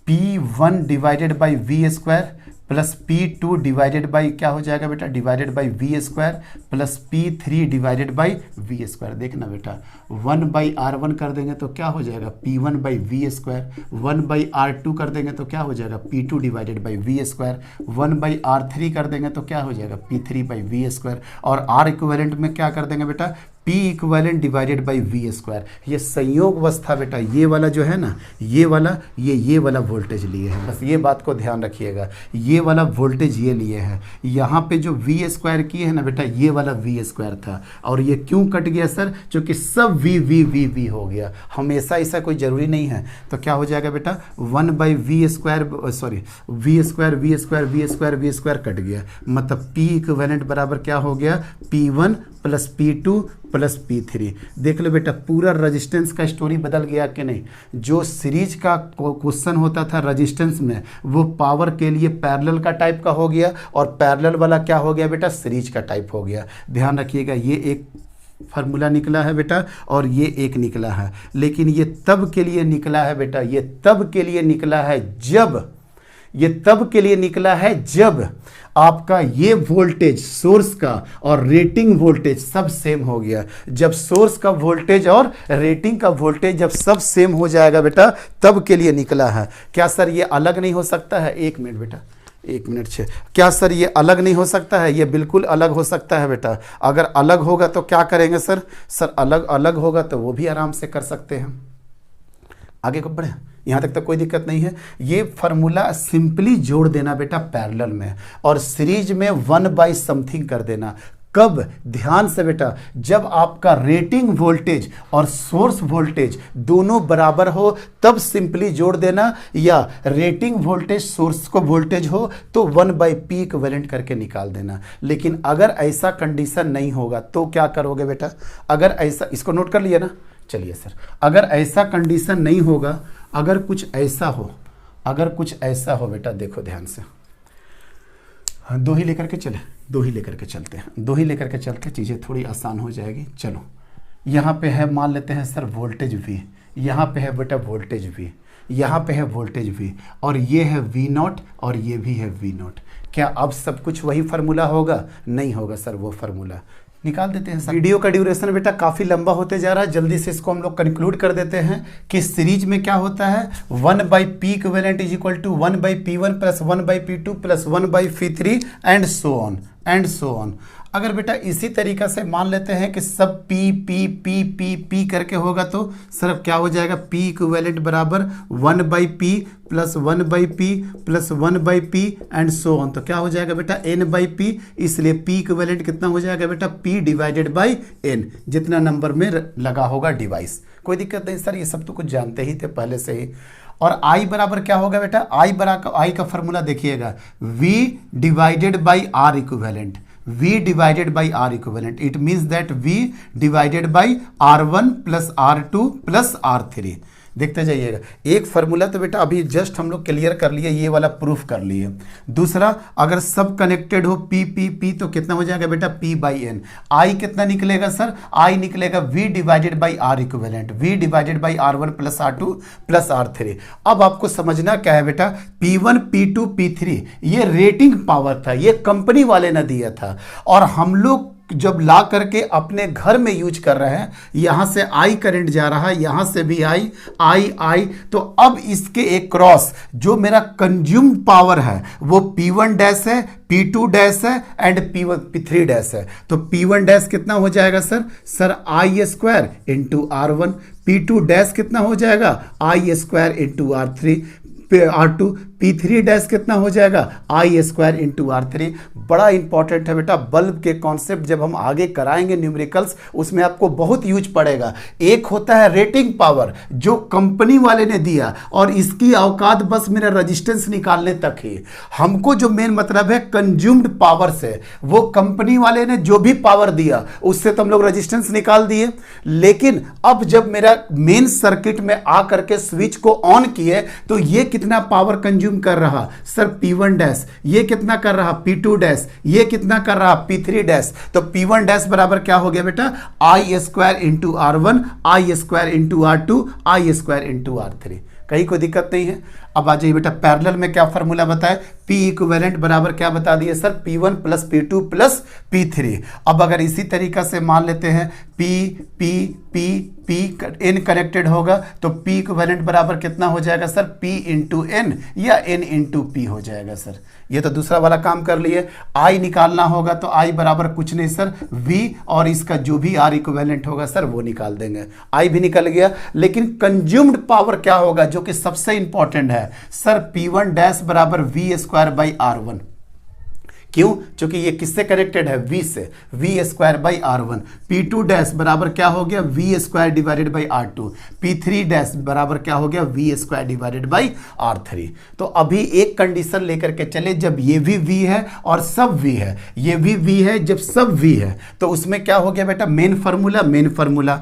P1 divided by V square plus P2 divided by क्या हो जाएगा बेटा? Divided by V square plus P3 divided by V square. देखना बेटा 1 बाई R1 कर देंगे तो क्या हो जाएगा? P1 by V square. 1 by R2 कर देंगे तो क्या हो जाएगा? P2 divided by V square. 1 by R3 कर देंगे तो क्या हो जाएगा? P3 by V square. और R इक्विवेलेंट में क्या कर देंगे बेटा? P equivalent divided by V square. ये संयोग अवस्था बेटा, ये वाला जो है ना, ये वाला वोल्टेज लिए हैं, बस ये बात को ध्यान रखिएगा। ये वाला वोल्टेज ये लिए हैं, यहाँ पे जो V स्क्वायर किए है ना बेटा, ये वाला V स्क्वायर था। और ये क्यों कट गया सर? क्योंकि सब V हो गया। हमेशा ऐसा कोई ज़रूरी नहीं है। तो क्या हो जाएगा बेटा? 1 by V square, sorry V square cut गया, मतलब P इक्विवेलेंट बराबर क्या हो गया? P1 plus P2 plus P3। देख लो बेटा पूरा रजिस्टेंस का स्टोरी बदल गया कि नहीं? जो सीरीज का क्वेश्चन होता था रजिस्टेंस में, वो पावर के लिए पैरेलल का टाइप का हो गया और पैरेलल वाला क्या हो गया बेटा? सीरीज का टाइप हो गया। ध्यान रखिएगा, ये एक फार्मूला निकला है बेटा और ये एक निकला है, लेकिन ये तब के लिए निकला है बेटा, ये तब के लिए निकला है जब आपका ये वोल्टेज सोर्स का और रेटिंग वोल्टेज सब सेम हो गया। जब सोर्स का वोल्टेज और रेटिंग का वोल्टेज जब सब सेम हो जाएगा बेटा, तब के लिए निकला है। क्या सर ये अलग नहीं हो सकता है? 1 मिनट बेटा, 1 मिनट 6। क्या सर ये अलग नहीं हो सकता है? ये बिल्कुल अलग हो सकता है बेटा। अगर अलग होगा तो क्या करेंगे सर? सर अलग होगा तो वो भी आराम से कर सकते हैं। आगे को बढ़े, यहाँ तक तो कोई दिक्कत नहीं है। ये फार्मूला सिंपली जोड़ देना बेटा पैरेलल में, और सीरीज में 1 बाई समथिंग कर देना। कब? ध्यान से बेटा, जब आपका रेटिंग वोल्टेज और सोर्स वोल्टेज दोनों बराबर हो तब सिंपली जोड़ देना, या रेटिंग वोल्टेज सोर्स को वोल्टेज हो तो 1/P इक्विवेलेंट करके निकाल देना। लेकिन अगर ऐसा कंडीशन नहीं होगा तो क्या करोगे बेटा? अगर ऐसा, इसको नोट कर लिया ना, चलिए सर, अगर ऐसा कंडीशन नहीं होगा, अगर कुछ ऐसा हो, अगर कुछ ऐसा हो बेटा, देखो ध्यान से, दो ही लेकर के चले, दो ही लेकर के चलते हैं, दो ही लेकर के चलते चीज़ें थोड़ी आसान हो जाएगी। चलो, यहाँ पे है, मान लेते हैं सर वोल्टेज V, यहाँ पे है बेटा वोल्टेज V, यहाँ पे है वोल्टेज V, और ये है V0 और ये भी है V0। क्या अब सब कुछ वही फार्मूला होगा? नहीं होगा सर, वो फार्मूला निकाल देते हैं सर। वीडियो का ड्यूरेशन बेटा काफ़ी लंबा होते जा रहा है, जल्दी से इसको हम लोग कंक्लूड कर देते हैं कि सीरीज में क्या होता है, 1/P equivalent is equal to 1/P1 plus 1/P2 plus 1/P3 and so on and so on. अगर बेटा इसी तरीका से मान लेते हैं कि सब P P P P P करके होगा तो सर क्या हो जाएगा, P इक्विवेलेंट बराबर 1/P plus 1/P plus 1/P and so on. तो क्या हो जाएगा बेटा, N/P, इसलिए P इक्विवेलेंट कितना हो जाएगा बेटा, P डिवाइडेड बाई N, जितना नंबर में लगा होगा डिवाइस। कोई दिक्कत नहीं सर, ये सब तो कुछ जानते ही थे पहले से ही। और I बराबर क्या होगा बेटा, I का फॉर्मूला देखिएगा, V divided by R equivalent, V divided by R equivalent. It means that V divided by R1 plus R2 plus R3. देखते जाइएगा, एक फार्मूला तो बेटा अभी जस्ट हम लोग क्लियर कर लिए, ये वाला प्रूफ कर लिए। दूसरा, अगर सब कनेक्टेड हो P P P तो कितना हो जाएगा बेटा, P/N। I कितना निकलेगा सर, I निकलेगा V divided by R equivalent, V divided by R1 plus R2 plus R3। अब आपको समझना क्या है बेटा, P1 P2 P3 ये रेटिंग पावर था, ये कंपनी वाले ने दिया था, और हम लोग जब ला करके अपने घर में यूज कर रहे हैं, यहां से I करंट जा रहा है, यहां से भी I, तो अब इसके एक क्रॉस जो मेरा कंज्यूम पावर है वो P1 डैश है, P2 डैश है एंड P3 डैश है। तो P1 डैश कितना हो जाएगा sir I square into R1, P2 dash कितना हो जाएगा, I square into R2, P3 dash कितना हो जाएगा, I स्क्वायर इंटू R3। बड़ा इंपॉर्टेंट है बेटा, बल्ब के कॉन्सेप्ट जब हम आगे कराएंगे न्यूमेरिकल्स, उसमें आपको बहुत यूज पड़ेगा। एक होता है रेटिंग पावर जो कंपनी वाले ने दिया, और इसकी औकात बस मेरा रेजिस्टेंस निकालने तक ही। हमको जो मेन मतलब है कंज्यूम्ड पावर से, वो कंपनी वाले ने जो भी पावर दिया उससे तो हम लोग रेजिस्टेंस निकाल दिए। लेकिन अब जब मेरा मेन सर्किट में आ करके स्विच को ऑन किए तो ये कितना पावर कंज्यूम कर रहा सर, P1 डैश, ये कितना कर रहा P2 डैश, ये कितना कर रहा P3 डैश। तो P1 डैश बराबर क्या हो गया बेटा, I square into R1, I square into R2, I square into R3। कहीं कोई दिक्कत नहीं है। अब आ जाइए बेटा, पैरेलल में क्या फार्मूला बताए, P इक्विवेलेंट बराबर क्या बता दिए sir, P1 plus P2 plus P3। अब अगर इसी तरीका से मान लेते हैं P P P P N connected होगा तो P इक्विवेलेंट बराबर कितना हो जाएगा सर, P इंटू N या N इंटू P हो जाएगा सर। ये तो दूसरा वाला काम कर लिए। I निकालना होगा तो I बराबर कुछ नहीं सर, V और इसका जो भी R इक्विवेलेंट होगा सर वो निकाल देंगे। I भी निकल गया, लेकिन कंज्यूम्ड पावर क्या होगा जो कि सबसे इंपॉर्टेंट है सर, P1 डैश बराबर V स्क्वायर बाई R1। क्यों? क्योंकि ये किससे कनेक्टेड है, V से, V square by R1। P2 dash बराबर क्या हो गया, V square divided by R2। P3 dash बराबर क्या हो गया, V square divided by R3। तो अभी एक कंडीशन लेकर के चले, जब ये भी V है और सब V है, ये भी V है जब सब V है, तो उसमें क्या हो गया बेटा, मेन फार्मूला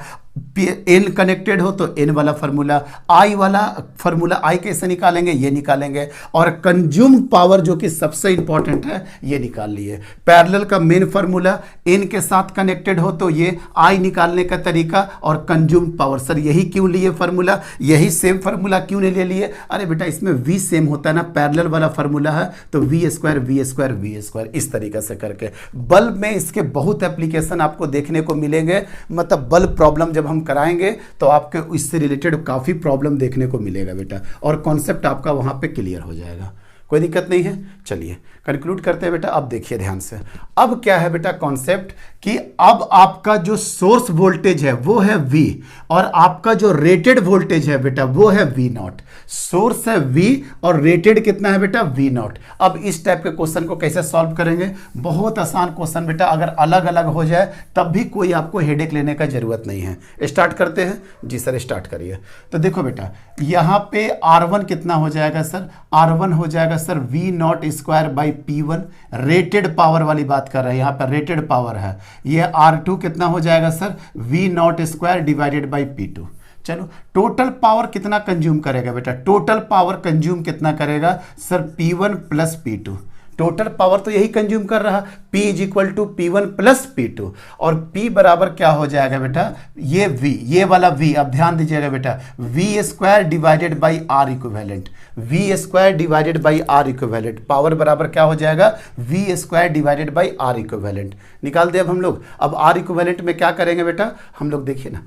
N कनेक्टेड हो तो N वाला फार्मूला, I वाला फार्मूला I कैसे निकालेंगे, ये निकालेंगे, और कंज्यूम पावर जो कि सबसे इंपॉर्टेंट है ये निकाल लिए। पैरेलल का मेन फार्मूला N के साथ कनेक्टेड हो तो ये I निकालने का तरीका, और कंज्यूम पावर सर यही क्यों लिए फार्मूला, यही सेम फार्मूला क्यों नहीं ले लिए, अरे बेटा इसमें V सेम होता है ना, पैरेलल वाला फार्मूला है तो V स्क्वायर इस तरीके से करके। बल्ब में इसके बहुत एप्लीकेशन आपको देखने को मिलेंगे, मतलब बल्ब प्रॉब्लम जब हम कराएंगे तो आपके इससे रिलेटेड काफ़ी प्रॉब्लम देखने को मिलेगा बेटा, और कॉन्सेप्ट आपका वहाँ पे क्लियर हो जाएगा। कोई दिक्कत नहीं है। चलिए कंक्लूड करते हैं बेटा। अब देखिए ध्यान से, अब क्या है बेटा कॉन्सेप्ट कि अब आपका जो सोर्स वोल्टेज है वो है V और आपका जो रेटेड वोल्टेज है बेटा वो है V0। सोर्स है V और रेटेड कितना है बेटा V0। अब इस टाइप के क्वेश्चन को कैसे सॉल्व करेंगे? बहुत आसान क्वेश्चन बेटा, अगर अलग अलग हो जाए तब भी कोई आपको हेडेक लेने का जरूरत नहीं है। स्टार्ट करते हैं। जी सर स्टार्ट करिए। तो देखो बेटा यहाँ पे R1 कितना हो जाएगा सर? R1 हो जाएगा sir V0 square by P1। Rated power वाली बात कर रहे हैं, यहाँ पर रेटेड पावर है। ये R2 कितना हो जाएगा sir? V0 square divided by P2। चलो टोटल पावर कितना कंज्यूम करेगा बेटा? टोटल पावर कंज्यूम कितना करेगा sir? P1 plus P2। Total power तो यही कंज्यूम कर रहा, P is equal to P1 plus P2 और P बराबर क्या हो जाएगा बेटा? ये V, ये वाला V, अब ध्यान दीजिएगा बेटा, V square divided by R equivalent. V square divided by R equivalent power बराबर क्या हो जाएगा? V square divided by R equivalent. निकाल दे अब हम लोग। अब R इक्विवेलेंट में क्या करेंगे बेटा हम लोग? देखिए ना,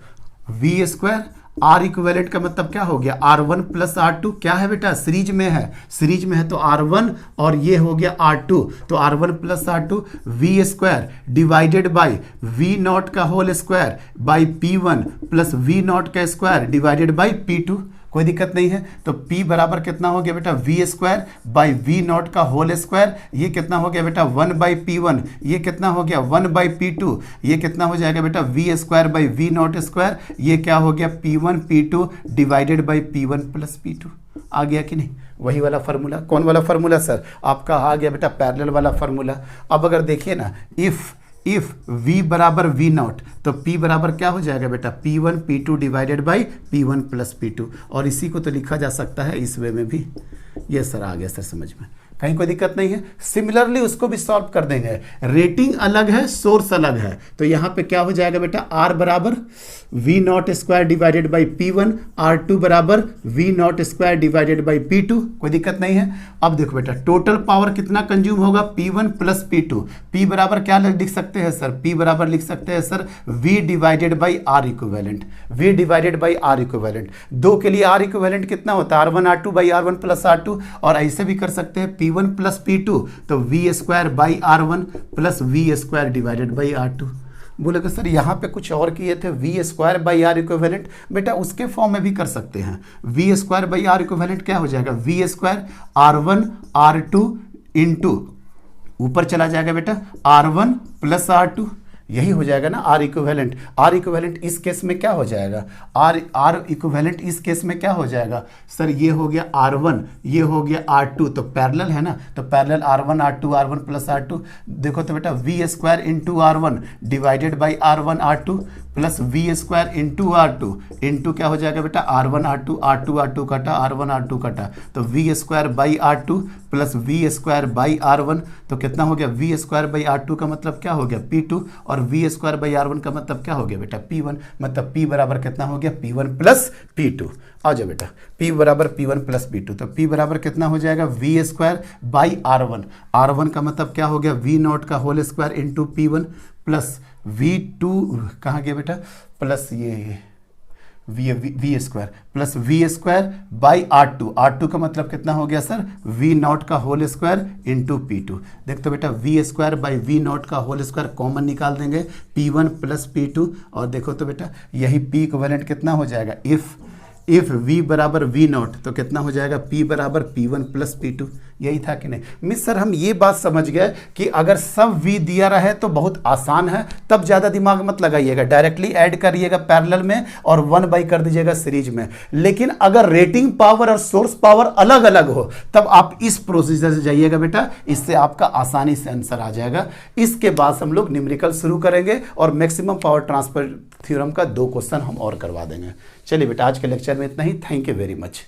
V स्क्वायर R इक्विवेलेंट का मतलब क्या हो गया? R1 plus R2। क्या है बेटा? सीरीज में है, सीरीज में है तो R1 और ये हो गया R2, तो R1 plus R2 V square divided by V0 का whole square by P1 plus V0 का स्क्वायर डिवाइडेड बाई P2। कोई दिक्कत नहीं है। तो P बराबर कितना हो गया बेटा? V स्क्वायर बाई V0 का होल स्क्वायर। ये कितना हो गया बेटा? 1 बाई P1। ये कितना हो गया? 1 बाई P2। ये कितना हो जाएगा बेटा? V square by V0 square. ये क्या हो गया? P1 P2 divided by P1 plus P2। आ गया कि नहीं? वही वाला फार्मूला। कौन वाला फार्मूला सर? आपका आ गया बेटा पैरेलल वाला फार्मूला। अब अगर देखिए ना, इफ V बराबर V0 तो P बराबर क्या हो जाएगा बेटा? P1 P2 divided by P1 plus P2। और इसी को तो लिखा जा सकता है इस वे में भी। ये सर आ गया सर समझ में, कहीं कोई दिक्कत नहीं है। सिमिलरली उसको भी सॉल्व कर देंगे। रेटिंग अलग है, सोर्स अलग है, तो यहाँ पे क्या हो जाएगा बेटा? R बराबर V0 square divided by P1, R2 बराबर V0 square divided by P2। कोई दिक्कत नहीं है। अब देखो बेटा टोटल पावर कितना कंज्यूम होगा? P1 plus P2। P बराबर क्या लिख सकते हैं सर? P बराबर लिख सकते हैं sir V divided by R equivalent. V divided by R equivalent. दो के लिए R इक्विवेलेंट कितना होता है? R1 R2 by R1 plus R2। और ऐसे भी कर सकते हैं P1 प्लस P2 तो V square by R1 plus V square divided by R2। बोलेगा सर यहाँ पे कुछ और किए थे, V square by R equivalent. बेटा उसके फॉर्म में भी कर सकते हैं। V square by R equivalent क्या हो जाएगा? V square R1 R2 into ऊपर चला जाएगा बेटा R1 प्लस R2। यही हो जाएगा ना R इक्विवेलेंट। R इक्विवेलेंट इस केस में क्या हो जाएगा? R इक्विवेलेंट इस केस में क्या हो जाएगा सर? ये हो गया R1, ये हो गया R2, तो पैरेलल है ना, तो parallel R1 R2 R1 plus R2। देखो तो बेटा V square into R1 divided by R1 R2 plus V square into R2 into क्या हो जाएगा बेटा? R1 R2 R2 R2 कटा, R1 R2 कटा, तो V square by R2 plus V square by R1। तो कितना हो गया? V स्क्वायर बाई R2 का मतलब क्या हो गया? P2 और V स्क्वायर बाई R1 का मतलब क्या हो गया बेटा? P1। मतलब P बराबर कितना हो गया? P1 plus P2। आ जाओ बेटा, P बराबर P1 प्लस P2, तो P बराबर कितना हो जाएगा? V square by R1। R1 का मतलब क्या हो गया? V0 का whole square into P1 plus V2 कहाँ गया बेटा? प्लस ये V square plus V square by R2। R2 का मतलब कितना हो गया सर? V0 का होल स्क्वायर इंटू P2। देख तो बेटा V स्क्वायर बाई V0 का होल स्क्वायर कॉमन निकाल देंगे, P1 प्लस P2। और देखो तो बेटा यही P इक्विवेलेंट कितना हो जाएगा? इफ V बराबर V0 तो कितना हो जाएगा? P बराबर P1 प्लस P2। यही था कि नहीं? मिस सर हम ये बात समझ गए कि अगर सब V दिया रहे तो बहुत आसान है, तब ज़्यादा दिमाग मत लगाइएगा, डायरेक्टली ऐड करिएगा पैरेलल में और 1 बाई कर दीजिएगा सीरीज में। लेकिन अगर रेटिंग पावर और सोर्स पावर अलग अलग हो तब आप इस प्रोसीजर से जाइएगा बेटा, इससे आपका आसानी से आंसर आ जाएगा। इसके बाद हम लोग न्यूमेरिकल शुरू करेंगे और मैक्सिमम पावर ट्रांसफर थ्योरम का 2 क्वेश्चन हम और करवा देंगे। चलिए बेटा आज के लेक्चर में इतना ही। Thank you very much.